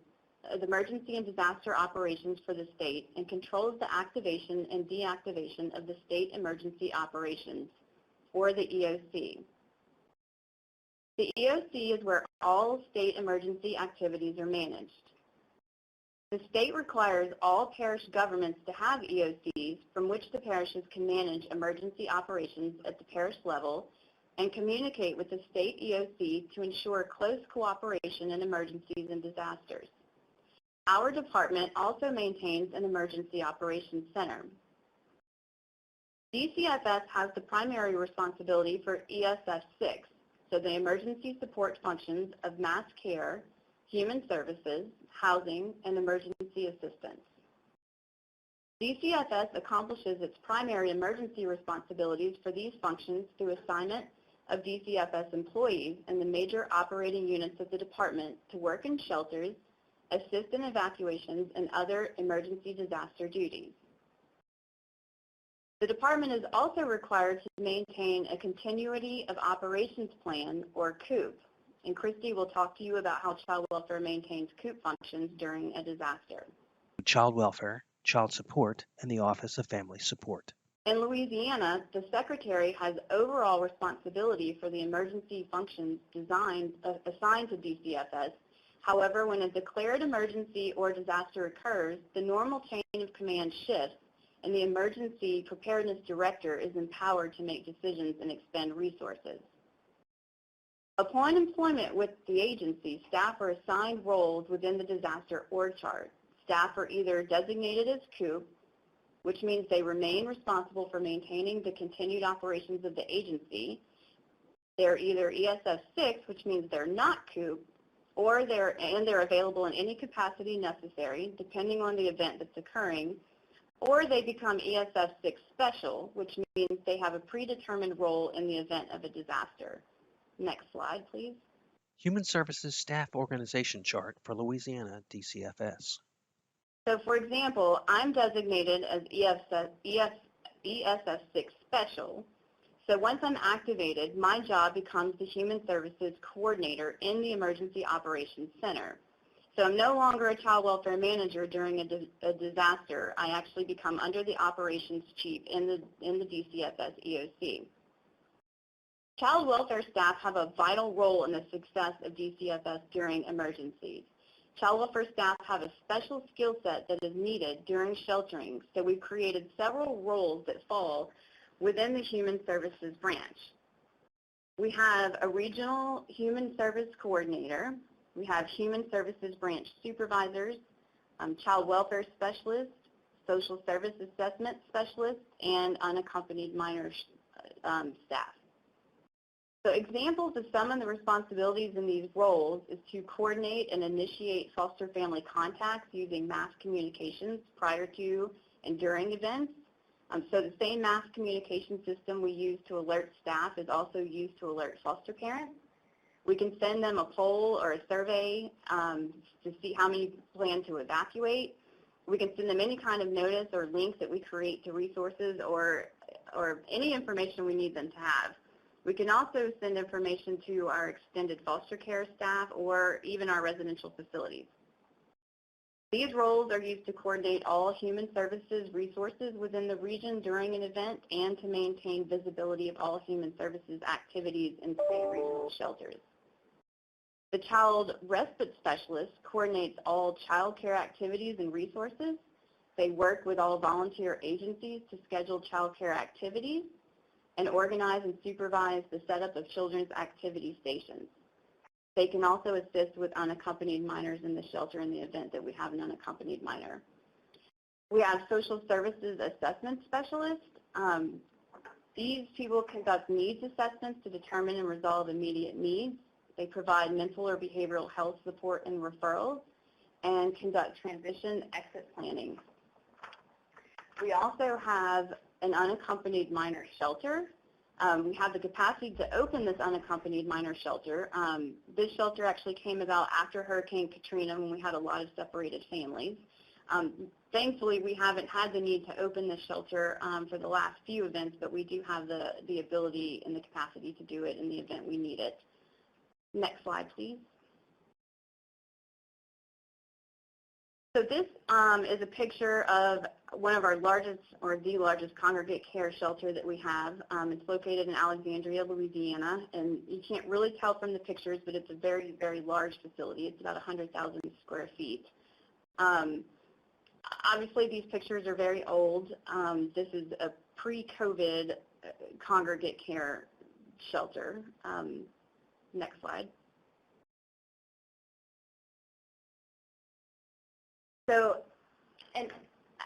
disaster operations for the state and controls the activation and deactivation of the state emergency operations, or the EOC. The EOC is where all state emergency activities are managed. The state requires all parish governments to have EOCs from which the parishes can manage emergency operations at the parish level and communicate with the state EOC to ensure close cooperation in emergencies and disasters. Our department also maintains an emergency operations center. DCFS has the primary responsibility for ESF6, so the emergency support functions of mass care, human services, housing, and emergency assistance. DCFS accomplishes its primary emergency responsibilities for these functions through assignment of DCFS employees in the major operating units of the department to work in shelters, assist in evacuations, and other emergency disaster duties. The department is also required to maintain a continuity of operations plan, or COOP, and Christy will talk to you about how child welfare maintains COOP functions during a disaster. Child welfare, child support, and the Office of Family Support. In Louisiana, the Secretary has overall responsibility for the emergency functions assigned to DCFS. However, when a declared emergency or disaster occurs, the normal chain of command shifts, and the Emergency Preparedness Director is empowered to make decisions and expend resources. Upon employment with the agency, staff are assigned roles within the disaster org chart. Staff are either designated as COOP, which means they remain responsible for maintaining the continued operations of the agency. They're either ESF6, which means they're not COOP, or they're available in any capacity necessary, depending on the event that's occurring, or they become ESF6 Special, which means they have a predetermined role in the event of a disaster. Next slide, please. Human Services Staff Organization Chart for Louisiana DCFS. So, for example, I'm designated as ESF6 Special. So once I'm activated, my job becomes the Human Services Coordinator in the Emergency Operations Center. So I'm no longer a child welfare manager during a disaster. I actually become under the operations chief in the DCFS EOC. Child welfare staff have a vital role in the success of DCFS during emergencies. Child welfare staff have a special skill set that is needed during sheltering, so we've created several roles that fall within the Human Services branch. We have a regional Human Service Coordinator. We have Human Services Branch Supervisors, Child Welfare Specialists, Social Service Assessment Specialists, and unaccompanied minor staff. So examples of some of the responsibilities in these roles is to coordinate and initiate foster family contacts using mass communications prior to and during events. So the same mass communication system we use to alert staff is also used to alert foster parents. We can send them a poll or a survey to see how many plan to evacuate. We can send them any kind of notice or links that we create to resources or any information we need them to have. We can also send information to our extended foster care staff or even our residential facilities. These roles are used to coordinate all human services resources within the region during an event and to maintain visibility of all human services activities in state regional shelters. The Child Respite Specialist coordinates all child care activities and resources. They work with all volunteer agencies to schedule child care activities and organize and supervise the setup of children's activity stations. They can also assist with unaccompanied minors in the shelter in the event that we have an unaccompanied minor. We have Social Services Assessment Specialists. These people conduct needs assessments to determine and resolve immediate needs. They provide mental or behavioral health support and referrals and conduct transition exit planning. We also have an unaccompanied minor shelter. We have the capacity to open this unaccompanied minor shelter. This shelter actually came about after Hurricane Katrina when we had a lot of separated families. Thankfully, we haven't had the need to open this shelter for the last few events, but we do have the ability and the capacity to do it in the event we need it. Next slide, please. So this is a picture of one of our largest, or the largest, congregate care shelter that we have. It's located in Alexandria, Louisiana, and you can't really tell from the pictures, but it's a very, very large facility. It's about 100,000 square feet. Obviously, these pictures are very old. This is a pre-COVID congregate care shelter. Next slide. So an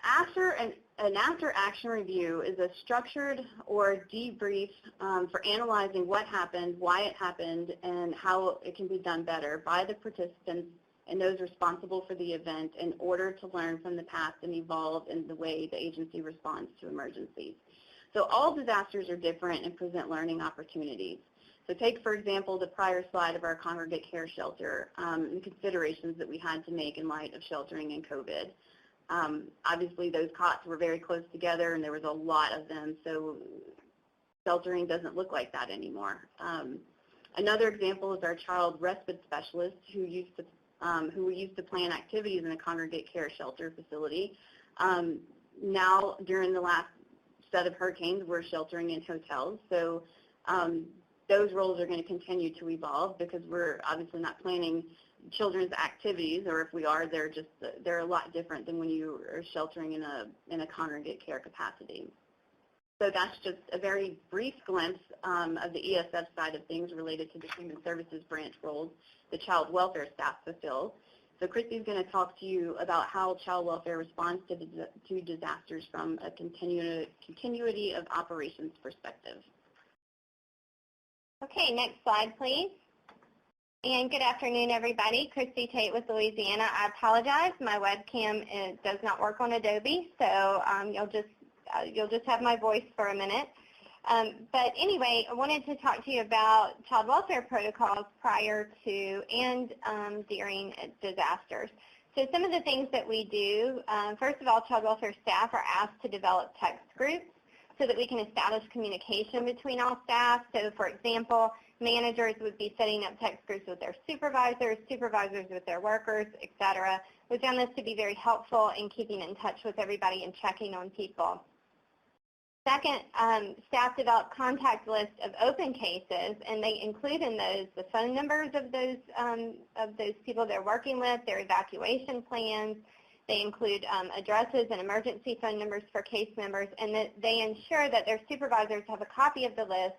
after-action review is a structured or debrief for analyzing what happened, why it happened, and how it can be done better by the participants and those responsible for the event in order to learn from the past and evolve in the way the agency responds to emergencies. So all disasters are different and present learning opportunities. So take, for example, the prior slide of our congregate care shelter and considerations that we had to make in light of sheltering and COVID. Obviously, those cots were very close together, and there was a lot of them, so sheltering doesn't look like that anymore. Another example is our child respite specialist who used to plan activities in a congregate care shelter facility. Now, during the last set of hurricanes, we're sheltering in hotels, so those roles are going to continue to evolve because we're obviously not planning children's activities, or if we are, they're a lot different than when you are sheltering in a congregate care capacity. So that's just a very brief glimpse of the ESF side of things related to the Human Services branch roles the child welfare staff fulfill. So Christy's going to talk to you about how child welfare responds to disasters from a continuity of operations perspective. Okay, next slide, please. And good afternoon, everybody. Christy Tate with Louisiana. I apologize. My webcam does not work on Adobe, so you'll just have my voice for a minute. But anyway, I wanted to talk to you about child welfare protocols prior to and during disasters. So some of the things that we do, first of all, child welfare staff are asked to develop text groups so that we can establish communication between all staff. So for example, managers would be setting up text groups with their supervisors, supervisors with their workers, etc. We found this to be very helpful in keeping in touch with everybody and checking on people. Second, staff develop contact lists of open cases, and they include in those the phone numbers of those people they're working with, their evacuation plans. They include addresses and emergency phone numbers for case members, and that they ensure that their supervisors have a copy of the list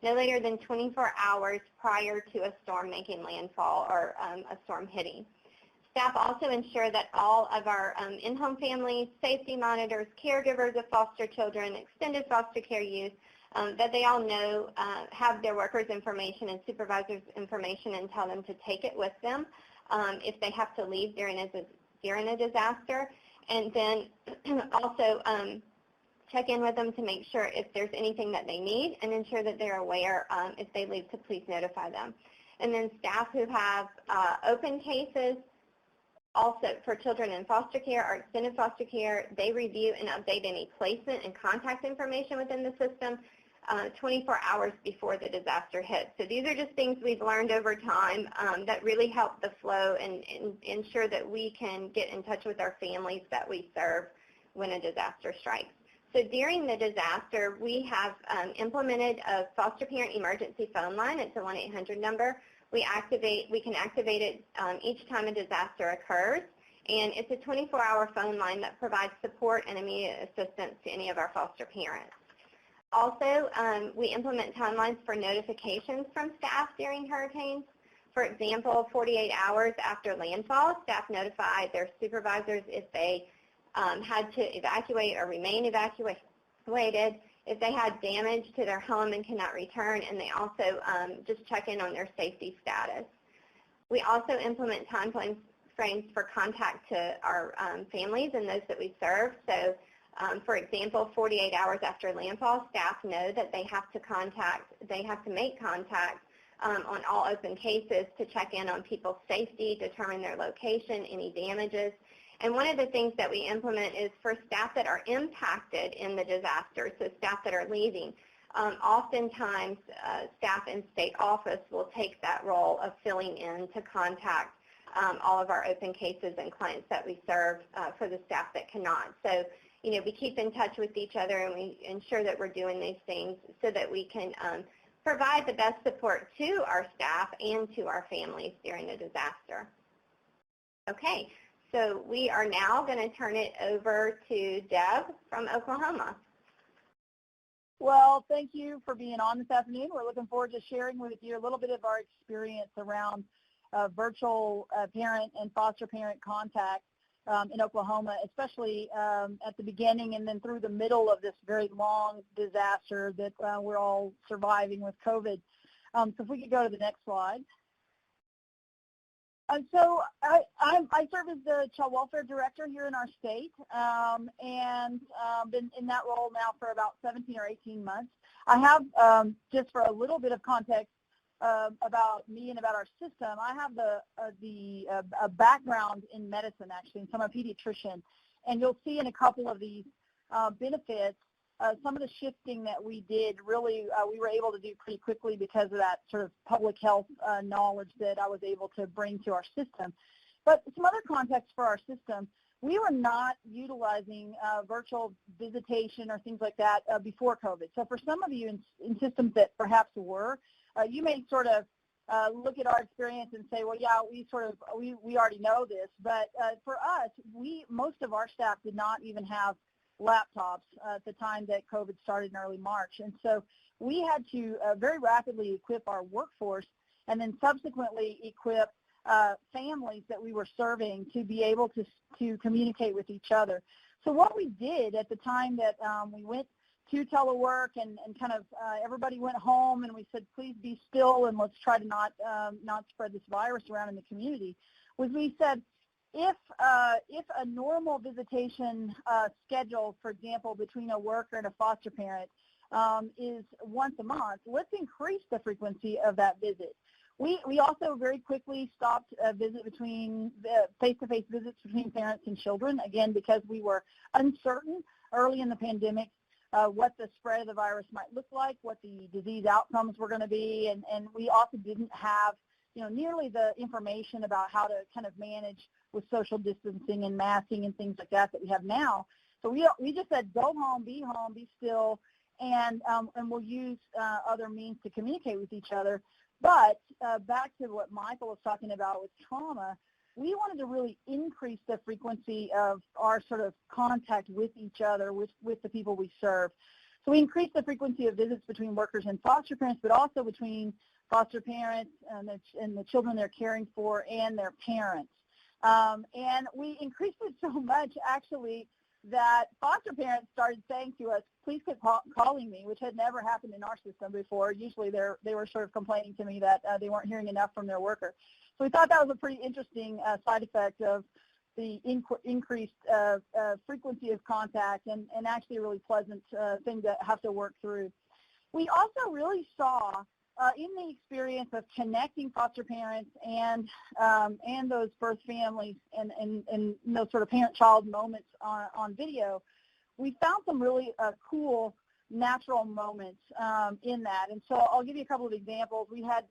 no later than 24 hours prior to a storm making landfall or a storm hitting. Staff also ensure that all of our in-home families, safety monitors, caregivers of foster children, extended foster care youth, that they all know, have their workers' information and supervisors' information and tell them to take it with them if they have to leave during a disaster. And then also check in with them to make sure if there's anything that they need and ensure that they're aware if they leave to please notify them. And then staff who have open cases, also for children in foster care or extended foster care, they review and update any placement and contact information within the system 24 hours before the disaster hits. So these are just things we've learned over time that really help the flow and ensure that we can get in touch with our families that we serve when a disaster strikes. So during the disaster, we have implemented a foster parent emergency phone line. It's a 1-800 number. We can activate it each time a disaster occurs, and it's a 24-hour phone line that provides support and immediate assistance to any of our foster parents. Also, we implement timelines for notifications from staff during hurricanes. For example, 48 hours after landfall, staff notify their supervisors if they had to evacuate or remain evacuated, if they had damage to their home and cannot return, and they also just check in on their safety status. We also implement time frames for contact to our families and those that we serve. So, for example, 48 hours after landfall, staff know that they have to make contact on all open cases to check in on people's safety, determine their location, any damages. And one of the things that we implement is for staff that are impacted in the disaster, so staff that are leaving, oftentimes staff in state office will take that role of filling in to contact all of our open cases and clients that we serve for the staff that cannot. So, you know, we keep in touch with each other and we ensure that we're doing these things so that we can provide the best support to our staff and to our families during a disaster. Okay. So we are now going to turn it over to Deb from Oklahoma. Well, thank you for being on this afternoon. We're looking forward to sharing with you a little bit of our experience around virtual parent and foster parent contact in Oklahoma, especially at the beginning and then through the middle of this very long disaster that we're all surviving with COVID. So if we could go to the next slide. So I serve as the Child Welfare Director here in our state and been in that role now for about 17 or 18 months. I have, just for a little bit of context about me and about our system, I have a background in medicine actually, and so I'm a pediatrician. And you'll see in a couple of these benefits, some of the shifting that we did really we were able to do pretty quickly because of that sort of public health knowledge that I was able to bring to our system. But some other context for our system, we were not utilizing virtual visitation or things like that before COVID. So for some of you in systems that perhaps were, you may sort of look at our experience and say, well, yeah, we already know this. But for us, most of our staff did not even have laptops at the time that COVID started in early March. And so we had to very rapidly equip our workforce and then subsequently equip families that we were serving to be able to communicate with each other. So what we did at the time that we went to telework and kind of everybody went home and we said, please be still and let's try to not spread this virus around in the community, was we said, if a normal visitation schedule, for example, between a worker and a foster parent is once a month, let's increase the frequency of that visit. We also very quickly stopped face-to-face visits between parents and children, again, because we were uncertain early in the pandemic what the spread of the virus might look like, what the disease outcomes were going to be, and we also didn't have nearly the information about how to kind of manage with social distancing and masking and things like that we have now. So we just said, go home, be still, and we'll use other means to communicate with each other. But back to what Michael was talking about with trauma, we wanted to really increase the frequency of our sort of contact with each other, with the people we serve. So we increased the frequency of visits between workers and foster parents, but also between foster parents and the children they're caring for and their parents. And we increased it so much, actually, that foster parents started saying to us, please quit calling me, which had never happened in our system before. Usually they were sort of complaining to me that they weren't hearing enough from their worker. So we thought that was a pretty interesting side effect of the increased frequency of contact and actually a really pleasant thing to have to work through. We also really saw in the experience of connecting foster parents and those birth families and those sort of parent-child moments on video, we found some really cool natural moments in that. And so I'll give you a couple of examples. We had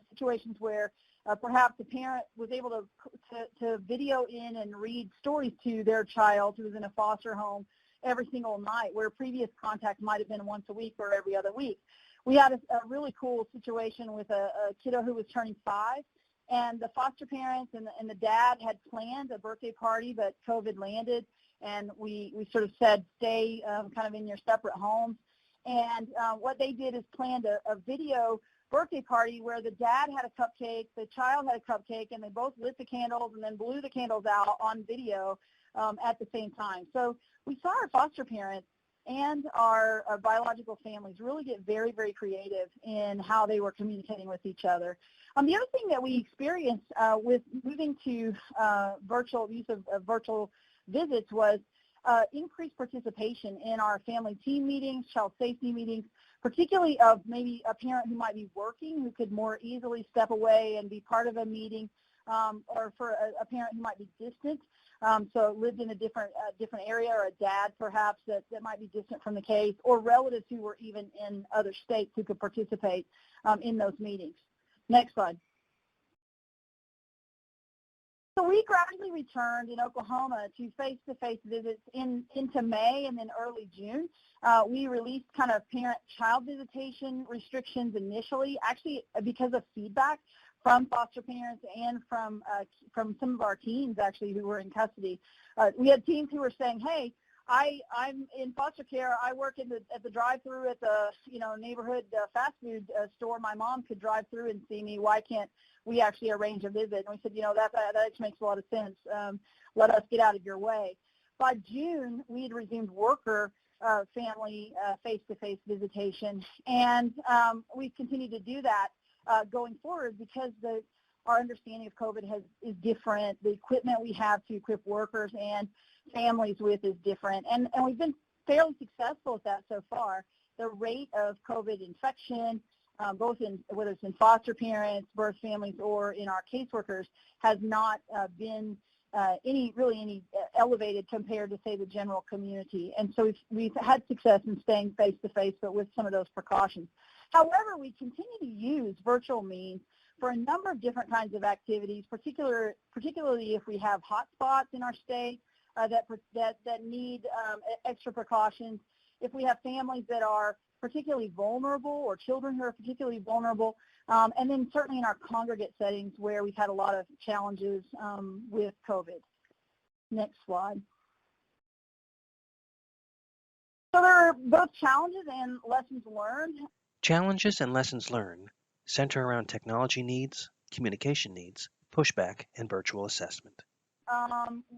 situations where perhaps the parent was able to video in and read stories to their child who was in a foster home every single night, where previous contact might have been once a week or every other week. We had a really cool situation with a kiddo who was turning 5, and the foster parents and the dad had planned a birthday party, but COVID landed, and we sort of said, stay kind of in your separate homes. And what they did is planned a video birthday party where the dad had a cupcake, the child had a cupcake, and they both lit the candles and then blew the candles out on video at the same time. So we saw our foster parents and our biological families really get very, very creative in how they were communicating with each other. The other thing that we experienced with moving to virtual use of virtual visits was increased participation in our family team meetings, child safety meetings, particularly of maybe a parent who might be working, who could more easily step away and be part of a meeting, or for a parent who might be distant, so lived in a different area, or a dad perhaps that might be distant from the case, or relatives who were even in other states who could participate in those meetings. Next slide. So we gradually returned in Oklahoma to face-to-face visits into May and then early June. We released kind of parent-child visitation restrictions initially, actually because of feedback from foster parents and from some of our teens actually who were in custody. We had teens who were saying, hey, I'm in foster care. I work at the drive-through at the neighborhood fast food store. My mom could drive through and see me. Why can't we actually arrange a visit? And we said, that makes a lot of sense. Let us get out of your way. By June, we had resumed worker family face-to-face visitation, and we've continued to do that going forward because our understanding of COVID is different. The equipment we have to equip workers and families with is different, and we've been fairly successful at that so far. The rate of COVID infection, both whether it's in foster parents, birth families, or in our caseworkers, has not been any elevated compared to, say, the general community. And so we've had success in staying face-to-face, but with some of those precautions. However, we continue to use virtual means for a number of different kinds of activities, particularly if we have hotspots in our state that need extra precautions. If we have families that are particularly vulnerable or children who are particularly vulnerable, and then certainly in our congregate settings where we've had a lot of challenges with COVID. Next slide. So there are both challenges and lessons learned. Challenges and lessons learned center around technology needs, communication needs, pushback, and virtual assessment.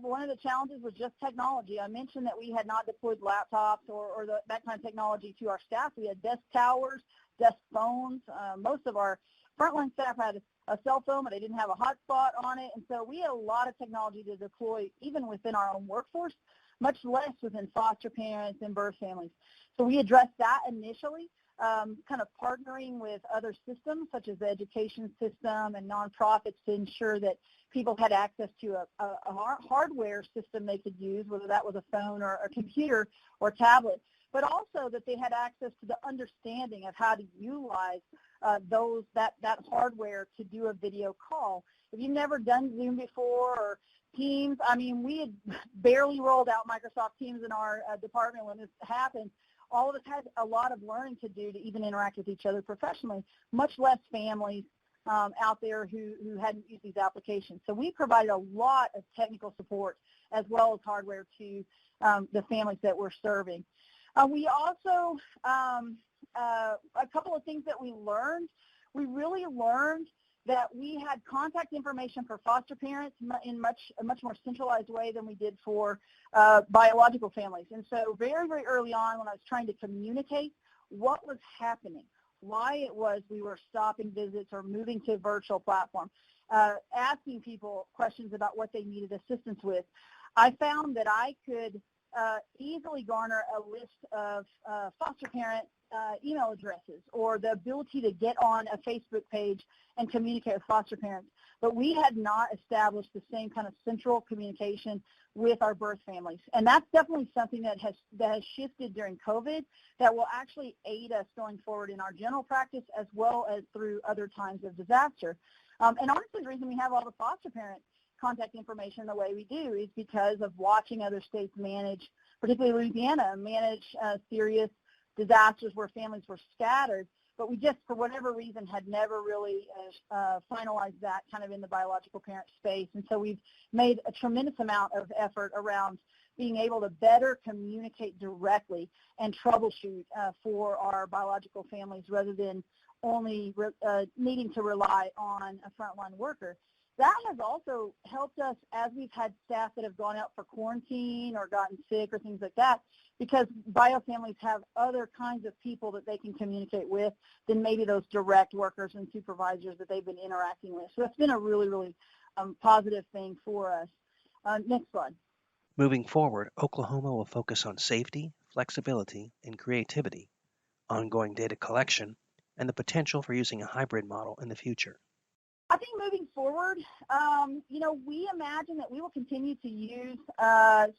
One of the challenges was just technology. I mentioned that we had not deployed laptops or that kind of technology to our staff. We had desk towers, desk phones. Most of our frontline staff had a cell phone, but they didn't have a hotspot on it. And so we had a lot of technology to deploy even within our own workforce, much less within foster parents and birth families. So we addressed that initially, kind of partnering with other systems such as the education system and nonprofits to ensure that people had access to a hardware system they could use, whether that was a phone or a computer or tablet, but also that they had access to the understanding of how to utilize that hardware to do a video call. If you've never done Zoom before or Teams, I mean, we had barely rolled out Microsoft Teams in our department when this happened. All of us had a lot of learning to do to even interact with each other professionally, much less families out there who hadn't used these applications. So we provided a lot of technical support as well as hardware to the families that we're serving. We also, a couple of things that we learned, we really learned that we had contact information for foster parents in a much more centralized way than we did for biological families. And so very, very early on when I was trying to communicate what was happening, why it was we were stopping visits or moving to a virtual platform, asking people questions about what they needed assistance with, I found that I could easily garner a list of foster parent email addresses or the ability to get on a Facebook page and communicate with foster parents. But we had not established the same kind of central communication with our birth families. And that's definitely something that has shifted during COVID that will actually aid us going forward in our general practice as well as through other times of disaster. And honestly, the reason we have all the foster parent contact information the way we do is because of watching other states manage, particularly Louisiana, manage serious disasters where families were scattered, but we just, for whatever reason, had never really finalized that kind of in the biological parent space. And so we've made a tremendous amount of effort around being able to better communicate directly and troubleshoot for our biological families rather than only needing to rely on a frontline worker. That has also helped us as we've had staff that have gone out for quarantine or gotten sick or things like that, because bio families have other kinds of people that they can communicate with than maybe those direct workers and supervisors that they've been interacting with. So that's been a really, really positive thing for us. Next slide. Moving forward, Oklahoma will focus on safety, flexibility, and creativity, ongoing data collection, and the potential for using a hybrid model in the future. I think moving forward, we imagine that we will continue to use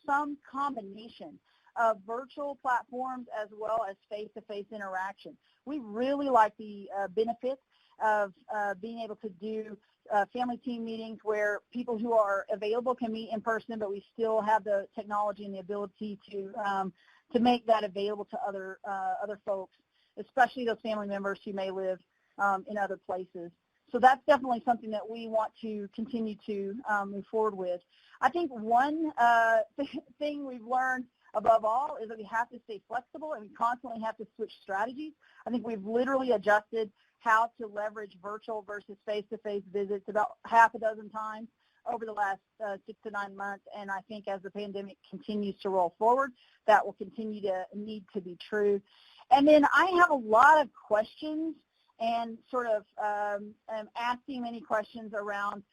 some combination of virtual platforms as well as face-to-face interaction. We really like the benefits of being able to do family team meetings where people who are available can meet in person, but we still have the technology and the ability to make that available to other folks, especially those family members who may live in other places. So that's definitely something that we want to continue to move forward with. I think one thing we've learned above all is that we have to stay flexible and we constantly have to switch strategies. I think we've literally adjusted how to leverage virtual versus face-to-face visits about half a dozen times over the last 6 to 9 months, and I think as the pandemic continues to roll forward, that will continue to need to be true. And then I have a lot of questions and sort of asking many questions around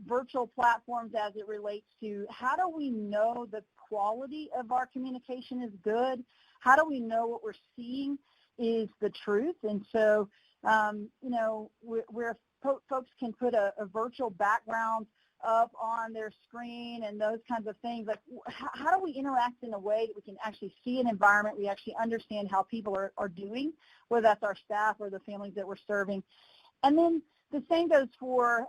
virtual platforms as it relates to how do we know the quality of our communication is good? How do we know what we're seeing is the truth? And so, where folks can put a virtual background up on their screen and those kinds of things. Like, how do we interact in a way that we can actually see an environment, we actually understand how people are doing, whether that's our staff or the families that we're serving. And then the same goes for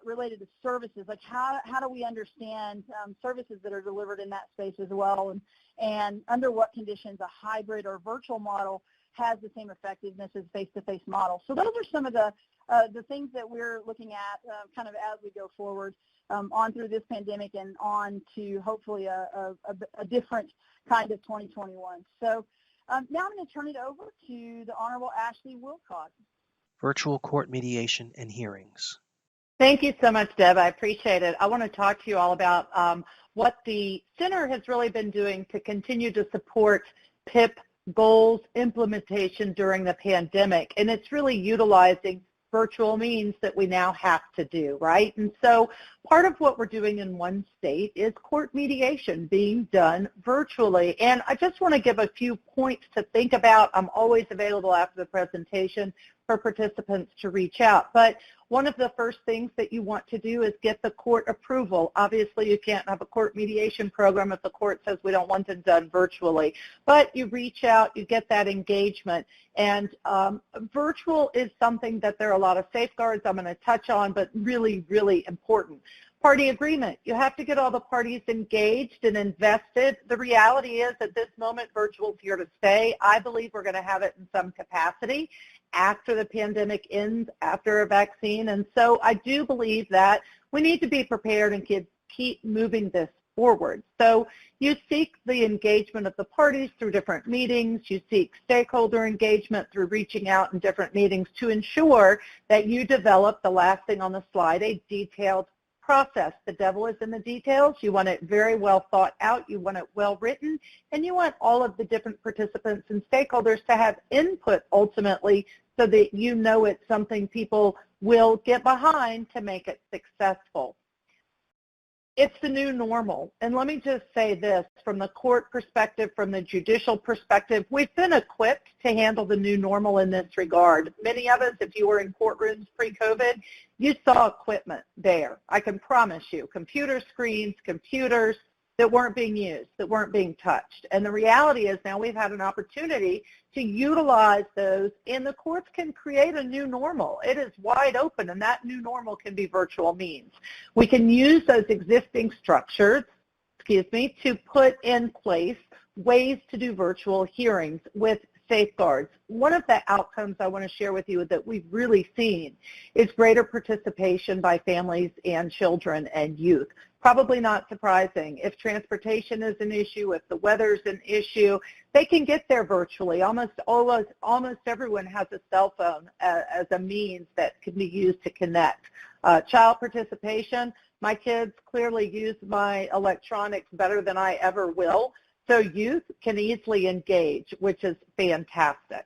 related to services, like how do we understand services that are delivered in that space as well, and under what conditions a hybrid or virtual model has the same effectiveness as face-to-face model. So those are some of the things that we're looking at kind of as we go forward on through this pandemic and on to hopefully a different kind of 2021. So now I'm going to turn it over to the Honorable Ashley Wilcox. Virtual court mediation and hearings. Thank you so much, Deb. I appreciate it. I want to talk to you all about what the Center has really been doing to continue to support PIP goals implementation during the pandemic. And it's really utilizing virtual means that we now have to do, right? And so part of what we're doing in one state is court mediation being done virtually. And I just want to give a few points to think about. I'm always available after the presentation for participants to reach out. But one of the first things that you want to do is get the court approval. Obviously, you can't have a court mediation program if the court says we don't want it done virtually. But you reach out, you get that engagement. And virtual is something that there are a lot of safeguards I'm going to touch on, but really, really important. Party agreement. You have to get all the parties engaged and invested. The reality is at this moment, virtual is here to stay. I believe we're going to have it in some capacity after the pandemic ends, after a vaccine. And so I do believe that we need to be prepared and keep moving this forward. So you seek the engagement of the parties through different meetings. You seek stakeholder engagement through reaching out in different meetings to ensure that you develop, the last thing on the slide, a detailed process. The devil is in the details. You want it very well thought out. You want it well written. And you want all of the different participants and stakeholders to have input ultimately so that you know it's something people will get behind to make it successful. It's the new normal. And let me just say this, from the court perspective, from the judicial perspective, we've been equipped to handle the new normal in this regard. Many of us, if you were in courtrooms pre-COVID, you saw equipment there. I can promise you, computer screens, computers that weren't being used, that weren't being touched. And the reality is now we've had an opportunity to utilize those, and the courts can create a new normal. It is wide open, and that new normal can be virtual means. We can use those existing structures, to put in place ways to do virtual hearings with safeguards. One of the outcomes I want to share with you that we've really seen is greater participation by families and children and youth. Probably not surprising. If transportation is an issue, if the weather's an issue, they can get there virtually. Almost everyone has a cell phone as a means that can be used to connect. Child participation, my kids clearly use my electronics better than I ever will. So youth can easily engage, which is fantastic.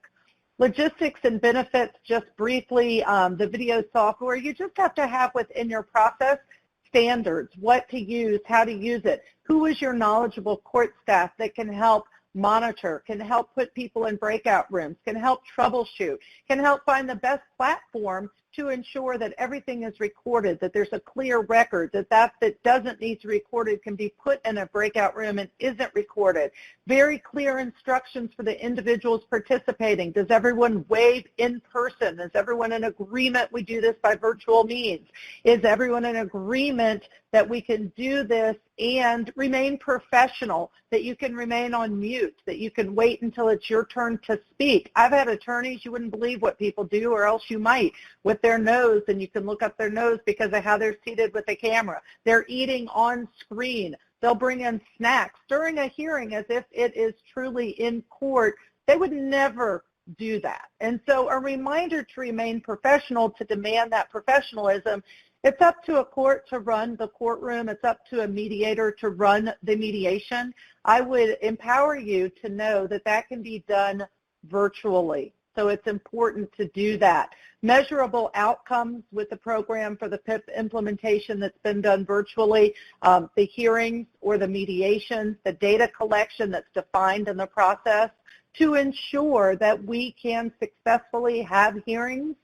Logistics and benefits, just briefly, the video software, you just have to have within your process standards, what to use, how to use it. Who is your knowledgeable court staff that can help monitor, can help put people in breakout rooms, can help troubleshoot, can help find the best platform to ensure that everything is recorded, that there's a clear record, that doesn't need to be recorded can be put in a breakout room and isn't recorded. Very clear instructions for the individuals participating. Does everyone wave in person? Is everyone in agreement we do this by virtual means? Is everyone in agreement that we can do this and remain professional, that you can remain on mute, that you can wait until it's your turn to speak? I've had attorneys, you wouldn't believe what people do, or else you might, with their nose, and you can look up their nose because of how they're seated with the camera. They're eating on screen. They'll bring in snacks during a hearing as if it is truly in court. They would never do that. And so a reminder to remain professional, to demand that professionalism. It's up to a court to run the courtroom. It's up to a mediator to run the mediation. I would empower you to know that that can be done virtually. So it's important to do that. Measurable outcomes with the program for the PIP implementation that's been done virtually, the hearings or the mediations, the data collection that's defined in the process to ensure that we can successfully have hearings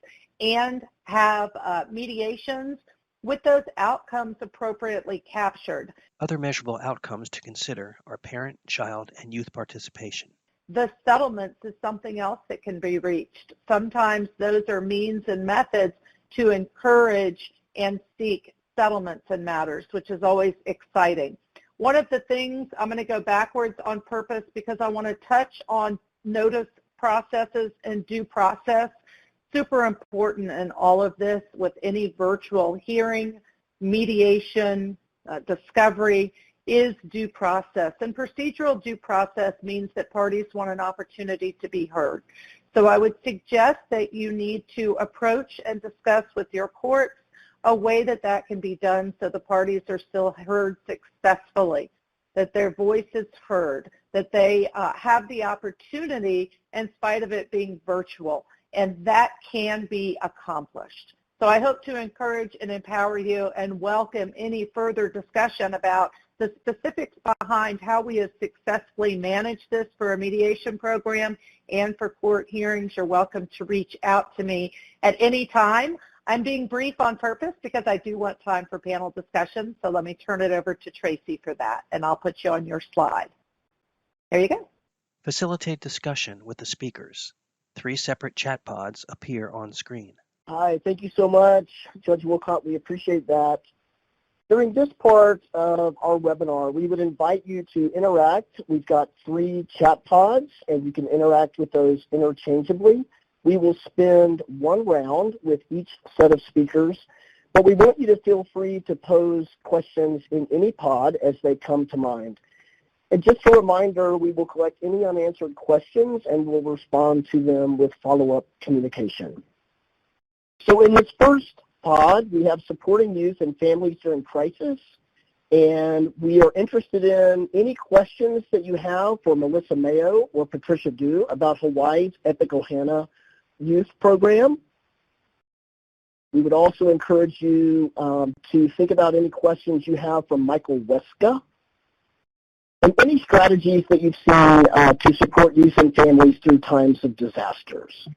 and have mediations with those outcomes appropriately captured. Other measurable outcomes to consider are parent, child, and youth participation. The settlements is something else that can be reached. Sometimes those are means and methods to encourage and seek settlements and matters, which is always exciting. One of the things, I'm going to go backwards on purpose because I want to touch on notice processes and due process. Super important in all of this with any virtual hearing, mediation, discovery is due process. And procedural due process means that parties want an opportunity to be heard. So I would suggest that you need to approach and discuss with your courts a way that that can be done so the parties are still heard successfully, that their voice is heard, that they have the opportunity in spite of it being virtual, and that can be accomplished. So I hope to encourage and empower you and welcome any further discussion about the specifics behind how we have successfully managed this for a mediation program and for court hearings. You're welcome to reach out to me at any time. I'm being brief on purpose because I do want time for panel discussion, so let me turn it over to Tracy for that, and I'll put you on your slide. There you go. Facilitate discussion with the speakers. 3 separate chat pods appear on screen. Hi, thank you so much, Judge Wilcott. We appreciate that. During this part of our webinar, we would invite you to interact. We've got 3 chat pods, and you can interact with those interchangeably. We will spend 1 round with each set of speakers, but we want you to feel free to pose questions in any pod as they come to mind. And just a reminder, we will collect any unanswered questions and we'll respond to them with follow-up communication. So in this first pod, we have supporting youth and families during crisis, and we are interested in any questions that you have for Melissa Mayo or Patricia Du about Hawaii's Epic Ohana Youth Program. We would also encourage you to think about any questions you have from Michael Weska, and any strategies that you've seen to support youth and families through times of disasters.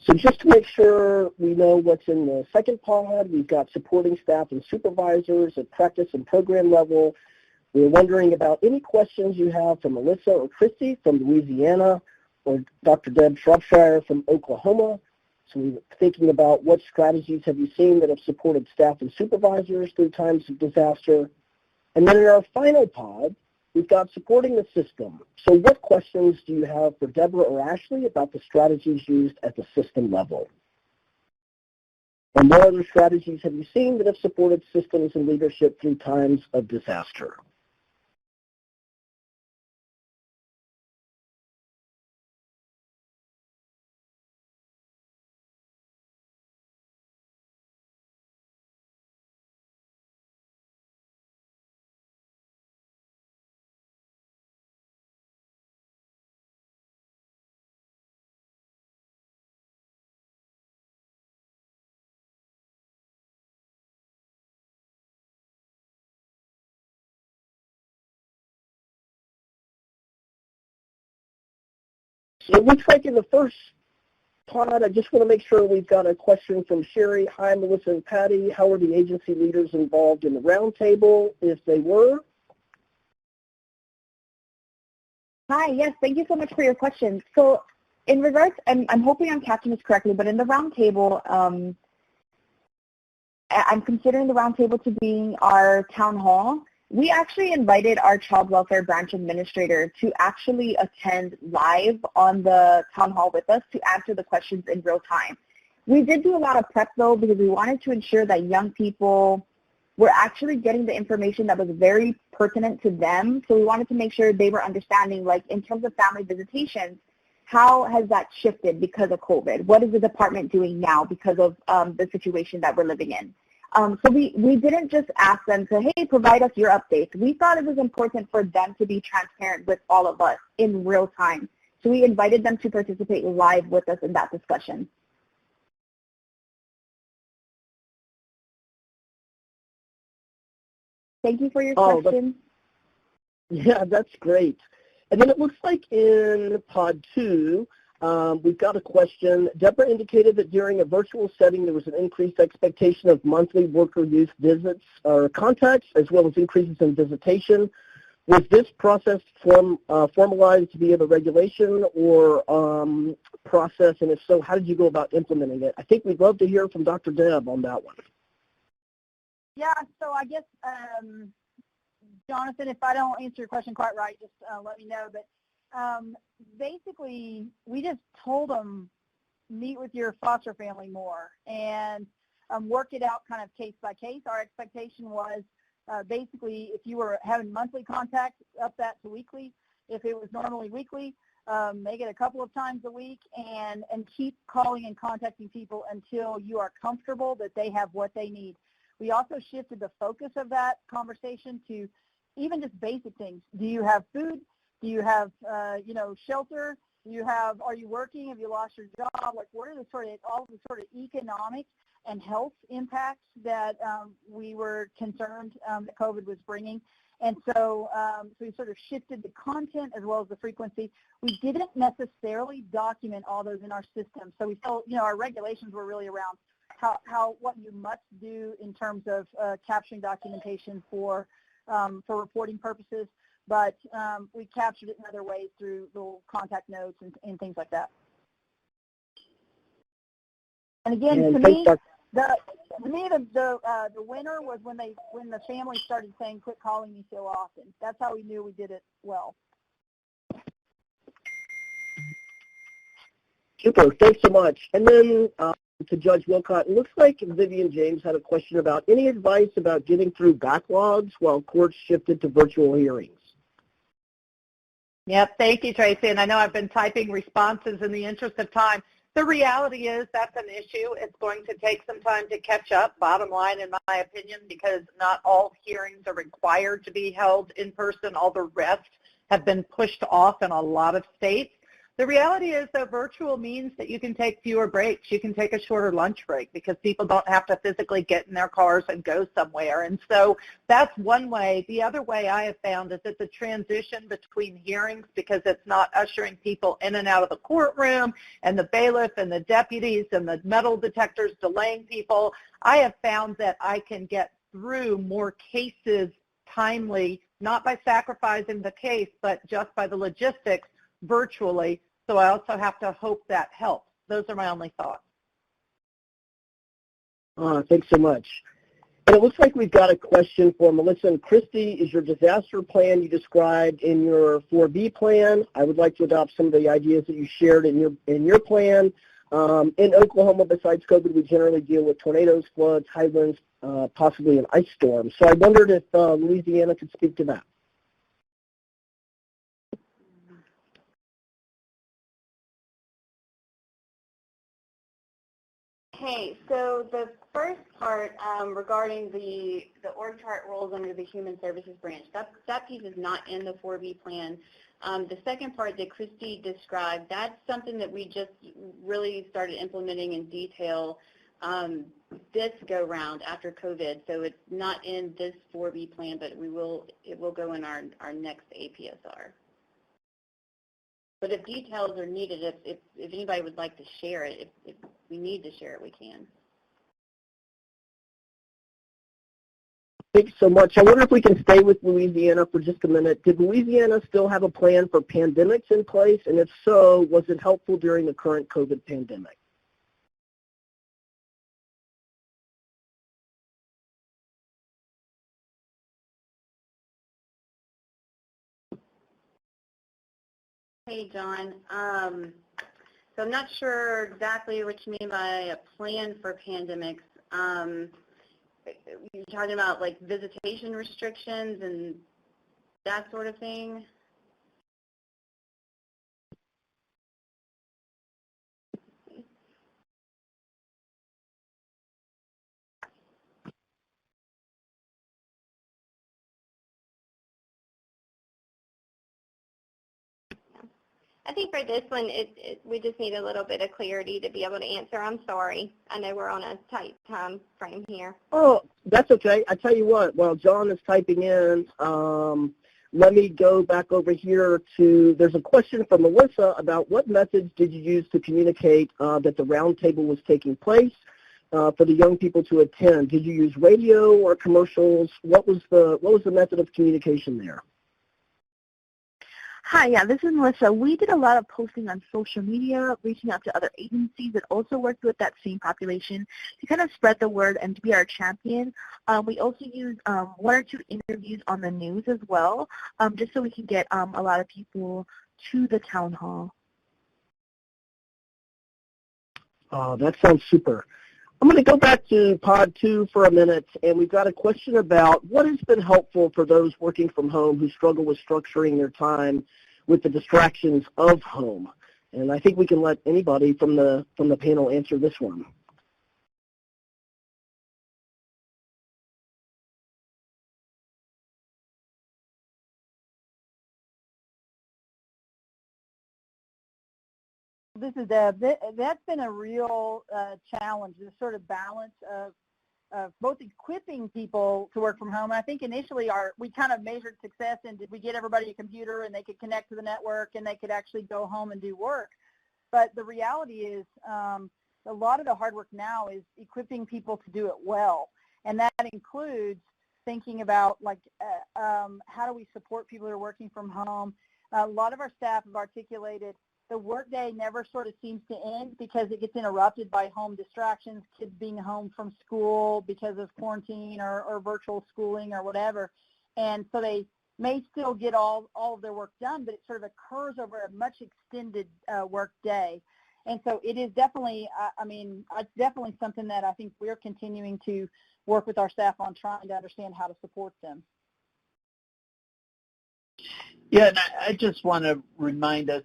So just to make sure we know what's in the second pod, we've got supporting staff and supervisors at practice and program level. We're wondering about any questions you have from Melissa or Christy from Louisiana, or Dr. Deb Shropshire from Oklahoma. So we're thinking about what strategies have you seen that have supported staff and supervisors through times of disaster. And then in our final pod, we've got supporting the system. So what questions do you have for Deborah or Ashley about the strategies used at the system level? And what other strategies have you seen that have supported systems and leadership through times of disaster? So it looks like in the first pod, I just want to make sure we've got a question from Sherry. Hi, Melissa and Patty. How are the agency leaders involved in the roundtable, if they were? Hi, yes, thank you so much for your question. So in regards, and I'm hoping I'm catching this correctly, but in the roundtable, I'm considering the roundtable to be our town hall. We actually invited our child welfare branch administrator to actually attend live on the town hall with us to answer the questions in real time. We did do a lot of prep though because we wanted to ensure that young people were actually getting the information that was very pertinent to them. So we wanted to make sure they were understanding, like in terms of family visitations, how has that shifted because of COVID? What is the department doing now because of the situation that we're living in? So we didn't just ask them to, hey, provide us your updates. We thought it was important for them to be transparent with all of us in real time. So we invited them to participate live with us in that discussion. Thank you for your question. Yeah, that's great. And then it looks like in pod 2, we've got a question. Deborah indicated that during a virtual setting, there was an increased expectation of monthly worker youth visits or contacts, as well as increases in visitation. Was this process formalized via the regulation or process? And if so, how did you go about implementing it? I think we'd love to hear from Dr. Deb on that one. Yeah, so I guess, Jonathan, if I don't answer your question quite right, just let me know. But basically, we just told them, meet with your foster family more and work it out kind of case by case. Our expectation was basically if you were having monthly contact, up that to weekly. If it was normally weekly, make it a couple of times a week and keep calling and contacting people until you are comfortable that they have what they need. We also shifted the focus of that conversation to even just basic things. Do you have food? Do you have, shelter? Are you working? Have you lost your job? Like, what are all the sort of economic and health impacts that we were concerned that COVID was bringing? And so, we sort of shifted the content as well as the frequency. We didn't necessarily document all those in our system. So we still, our regulations were really around what you must do in terms of capturing documentation for reporting purposes, but we captured it in other ways through little contact notes and things like that. And again, to me, the winner was when the family started saying, "Quit calling me so often." That's how we knew we did it well. Super, thanks so much. And then to Judge Wilcott, it looks like Vivian James had a question about any advice about getting through backlogs while courts shifted to virtual hearings. Yep, thank you, Tracy. And I know I've been typing responses in the interest of time. The reality is that's an issue. It's going to take some time to catch up, bottom line, in my opinion, because not all hearings are required to be held in person. All the rest have been pushed off in a lot of states. The reality is that virtual means that you can take fewer breaks. You can take a shorter lunch break because people don't have to physically get in their cars and go somewhere. And so that's one way. The other way I have found is it's a transition between hearings because it's not ushering people in and out of the courtroom and the bailiff and the deputies and the metal detectors delaying people. I have found that I can get through more cases timely, not by sacrificing the case, but just by the logistics virtually, so I also have to hope that helps. Those are my only thoughts. Thanks so much. And it looks like we've got a question for Melissa and Christy. Is your disaster plan you described in your 4B plan? I would like to adopt some of the ideas that you shared in your plan. In Oklahoma, besides COVID, we generally deal with tornadoes, floods, high winds, possibly an ice storm. So I wondered if Louisiana could speak to that. Okay, so the first part regarding the org chart roles under the Human Services branch, that piece is not in the 4B plan. The second part that Christy described, that's something that we just really started implementing in detail this go round after COVID. So it's not in this 4B plan, but it will go in our next APSR. But if details are needed, if anybody would like to share it, if we need to share it, we can. Thanks so much. I wonder if we can stay with Louisiana for just a minute. Did Louisiana still have a plan for pandemics in place? And if so, was it helpful during the current COVID pandemic? Hey, John. So I'm not sure exactly what you mean by a plan for pandemics. You're talking about like visitation restrictions and that sort of thing? I think for this one, we just need a little bit of clarity to be able to answer. I'm sorry. I know we're on a tight time frame here. Oh, that's okay. I tell you what, while John is typing in, let me go back over here to, there's a question from Melissa about what methods did you use to communicate that the roundtable was taking place for the young people to attend? Did you use radio or commercials? What was the method of communication there? Hi, yeah, this is Melissa. We did a lot of posting on social media, reaching out to other agencies that also worked with that same population to kind of spread the word and to be our champion. We also used 1 or 2 interviews on the news as well, just so we can get a lot of people to the town hall. Oh, that sounds super. I'm going to go back to pod 2 for a minute, and we've got a question about what has been helpful for those working from home who struggle with structuring their time with the distractions of home. And I think we can let anybody from the panel answer this one. This is Deb. That's been a real challenge, this sort of balance of both equipping people to work from home. I think initially we kind of measured success in did we get everybody a computer and they could connect to the network and they could actually go home and do work. But the reality is a lot of the hard work now is equipping people to do it well. And that includes thinking about like how do we support people who are working from home. A lot of our staff have articulated the workday never sort of seems to end because it gets interrupted by home distractions, kids being home from school because of quarantine or virtual schooling or whatever. And so they may still get all of their work done, but it sort of occurs over a much extended work day. And so it is definitely, it's definitely something that I think we're continuing to work with our staff on trying to understand how to support them. Yeah, and I just want to remind us,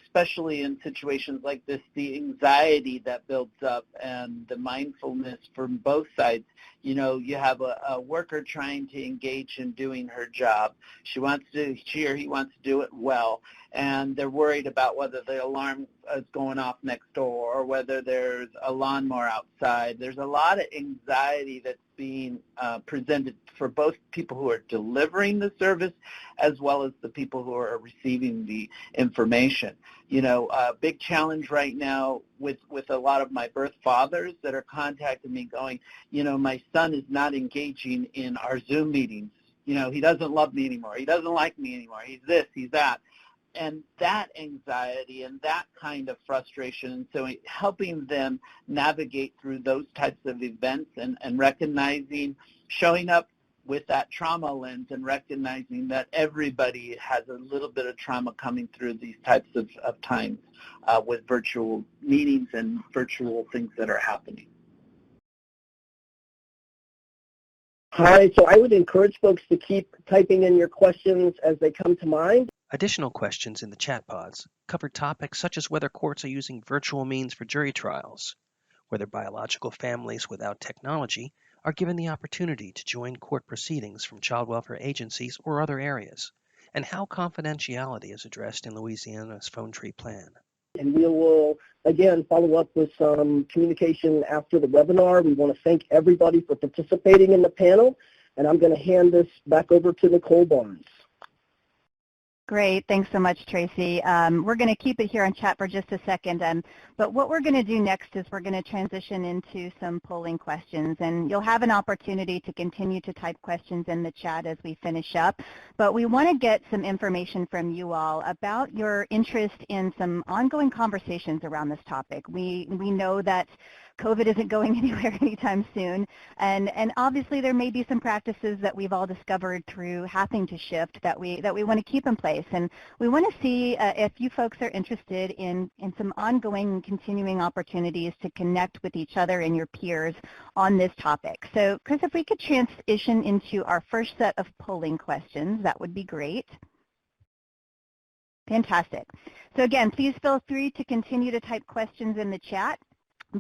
especially in situations like this, the anxiety that builds up and the mindfulness from both sides. You know, you have a worker trying to engage in doing her job. She or he wants to do it well, and they're worried about whether the alarm is going off next door or whether there's a lawnmower outside. There's a lot of anxiety that's being presented for both people who are delivering the service as well as the people who are receiving the information. You know, a big challenge right now with a lot of my birth fathers that are contacting me going, you know, my son is not engaging in our Zoom meetings. You know, he doesn't love me anymore. He doesn't like me anymore. He's this, he's that. And that anxiety and that kind of frustration, so helping them navigate through those types of events and recognizing, showing up with that trauma lens and recognizing that everybody has a little bit of trauma coming through these types of times with virtual meetings and virtual things that are happening. Hi, so I would encourage folks to keep typing in your questions as they come to mind. Additional questions in the chat pods cover topics such as whether courts are using virtual means for jury trials, whether biological families without technology are given the opportunity to join court proceedings from child welfare agencies or other areas, and how confidentiality is addressed in Louisiana's phone tree plan. And we will, again, follow up with some communication after the webinar. We want to thank everybody for participating in the panel, and I'm going to hand this back over to Nicole Barnes. Great. Thanks so much, Tracy. We're going to keep it here on chat for just a second, but what we're going to do next is we're going to transition into some polling questions, and you'll have an opportunity to continue to type questions in the chat as we finish up, but we want to get some information from you all about your interest in some ongoing conversations around this topic. We know that COVID isn't going anywhere anytime soon, and obviously there may be some practices that we've all discovered through having to shift that we want to keep in place, and we want to see if you folks are interested in some ongoing and continuing opportunities to connect with each other and your peers on this topic. So Chris, if we could transition into our first set of polling questions, that would be great. Fantastic. So again, please feel free to continue to type questions in the chat.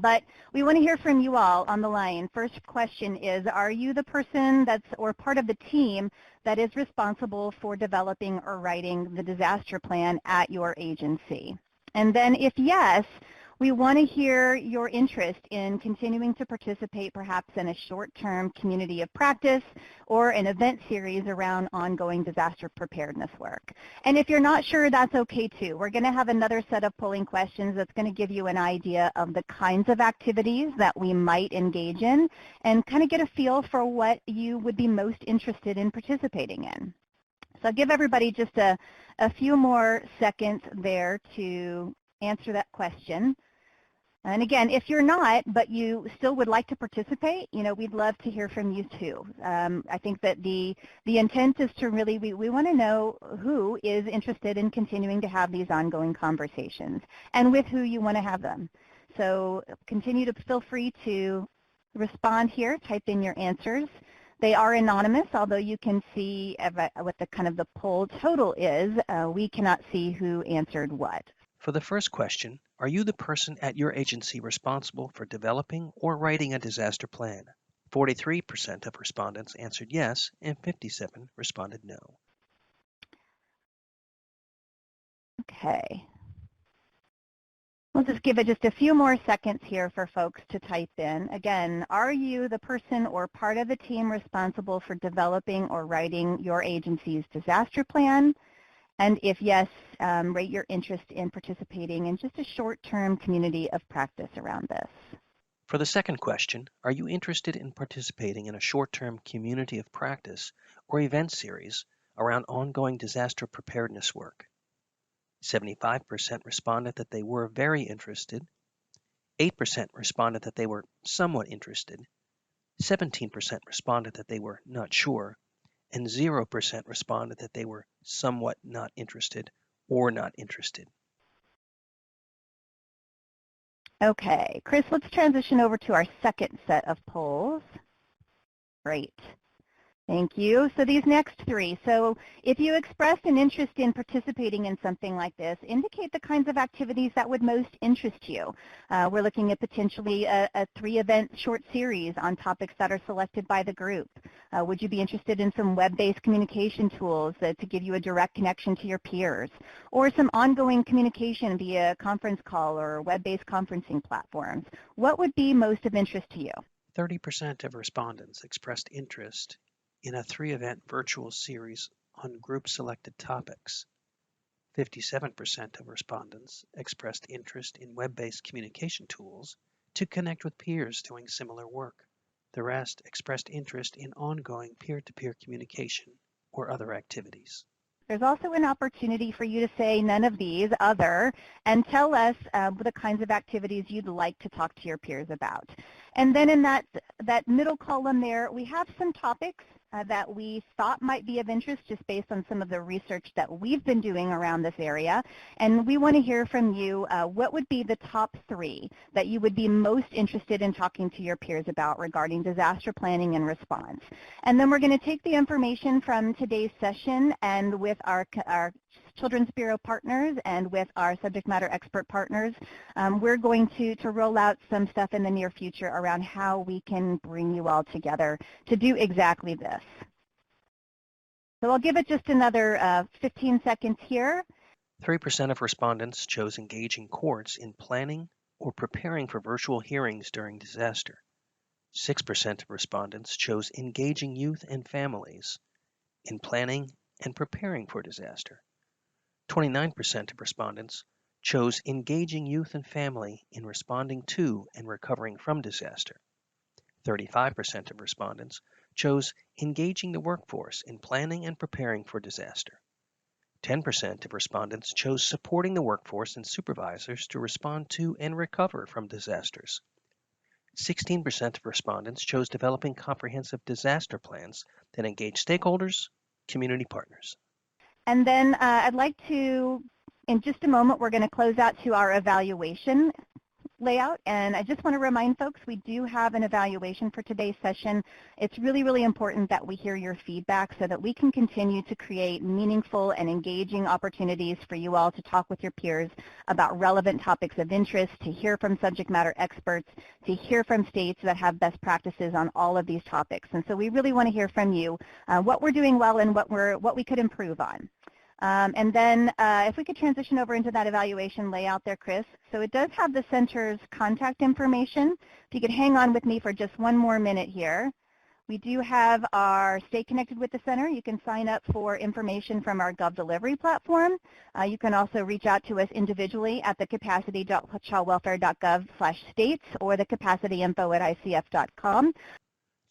But we want to hear from you all on the line. First question is, are you the person or part of the team that is responsible for developing or writing the disaster plan at your agency? And then if yes, we want to hear your interest in continuing to participate perhaps in a short-term community of practice or an event series around ongoing disaster preparedness work. And if you're not sure, that's okay too. We're going to have another set of polling questions that's going to give you an idea of the kinds of activities that we might engage in and kind of get a feel for what you would be most interested in participating in. So I'll give everybody just a few more seconds there to answer that question. And again, if you're not, but you still would like to participate, we'd love to hear from you too. I think that the intent is to really, we want to know who is interested in continuing to have these ongoing conversations and with who you want to have them. So continue to feel free to respond here, type in your answers. They are anonymous, although you can see what the poll total is. We cannot see who answered what. For the first question, are you the person at your agency responsible for developing or writing a disaster plan? 43% of respondents answered yes, and 57% responded no. Okay. We'll just give it just a few more seconds here for folks to type in. Again, are you the person or part of the team responsible for developing or writing your agency's disaster plan? And if yes, rate your interest in participating in just a short-term community of practice around this. For the second question, are you interested in participating in a short-term community of practice or event series around ongoing disaster preparedness work? 75% responded that they were very interested, 8% responded that they were somewhat interested, 17% responded that they were not sure, and 0% responded that they were somewhat not interested or not interested. Okay, Chris, let's transition over to our second set of polls. Great. Thank you. So these next three. So if you expressed an interest in participating in something like this, indicate the kinds of activities that would most interest you. We're looking at potentially a 3-event short series on topics that are selected by the group. Would you be interested in some web-based communication tools to give you a direct connection to your peers? Or some ongoing communication via conference call or web-based conferencing platforms? What would be most of interest to you? 30% of respondents expressed interest in a 3-event virtual series on group-selected topics. 57% of respondents expressed interest in web-based communication tools to connect with peers doing similar work. The rest expressed interest in ongoing peer-to-peer communication or other activities. There's also an opportunity for you to say none of these, other, and tell us the kinds of activities you'd like to talk to your peers about. And then in that middle column there, we have some topics that we thought might be of interest just based on some of the research that we've been doing around this area. And we want to hear from you what would be the top 3 that you would be most interested in talking to your peers about regarding disaster planning and response. And then we're going to take the information from today's session and with our Children's Bureau partners and with our subject matter expert partners, we're going to roll out some stuff in the near future around how we can bring you all together to do exactly this. So I'll give it just another 15 seconds here. 3% of respondents chose engaging courts in planning or preparing for virtual hearings during disaster. 6% of respondents chose engaging youth and families in planning and preparing for disaster. 29% of respondents chose engaging youth and family in responding to and recovering from disaster. 35% of respondents chose engaging the workforce in planning and preparing for disaster. 10% of respondents chose supporting the workforce and supervisors to respond to and recover from disasters. 16% of respondents chose developing comprehensive disaster plans that engage stakeholders, community partners. And then I'd like to, in just a moment, we're going to close out to our evaluation layout, and I just want to remind folks we do have an evaluation for today's session. It's really, really important that we hear your feedback so that we can continue to create meaningful and engaging opportunities for you all to talk with your peers about relevant topics of interest, to hear from subject matter experts, to hear from states that have best practices on all of these topics. And so we really want to hear from you what we're doing well and what we could improve on. And then if we could transition over into that evaluation layout there, Chris. So it does have the center's contact information. If you could hang on with me for just one more minute here. We do have our Stay Connected with the Center. You can sign up for information from our GovDelivery platform. You can also reach out to us individually at the capacity.childwelfare.gov/states or the capacityinfo@icf.com.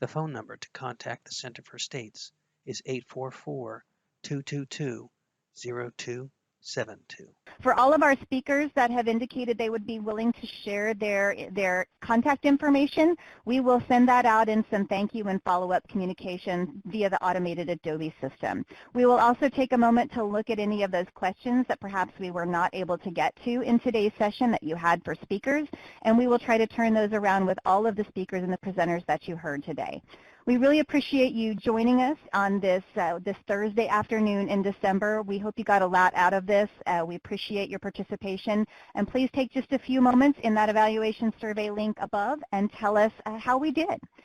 The phone number to contact the Center for States is 844-222-0272. For all of our speakers that have indicated they would be willing to share their contact information, we will send that out in some thank you and follow-up communication via the automated Adobe system. We will also take a moment to look at any of those questions that perhaps we were not able to get to in today's session that you had for speakers, and we will try to turn those around with all of the speakers and the presenters that you heard today. We really appreciate you joining us on this Thursday afternoon in December. We hope you got a lot out of this. We appreciate your participation. And please take just a few moments in that evaluation survey link above and tell us how we did.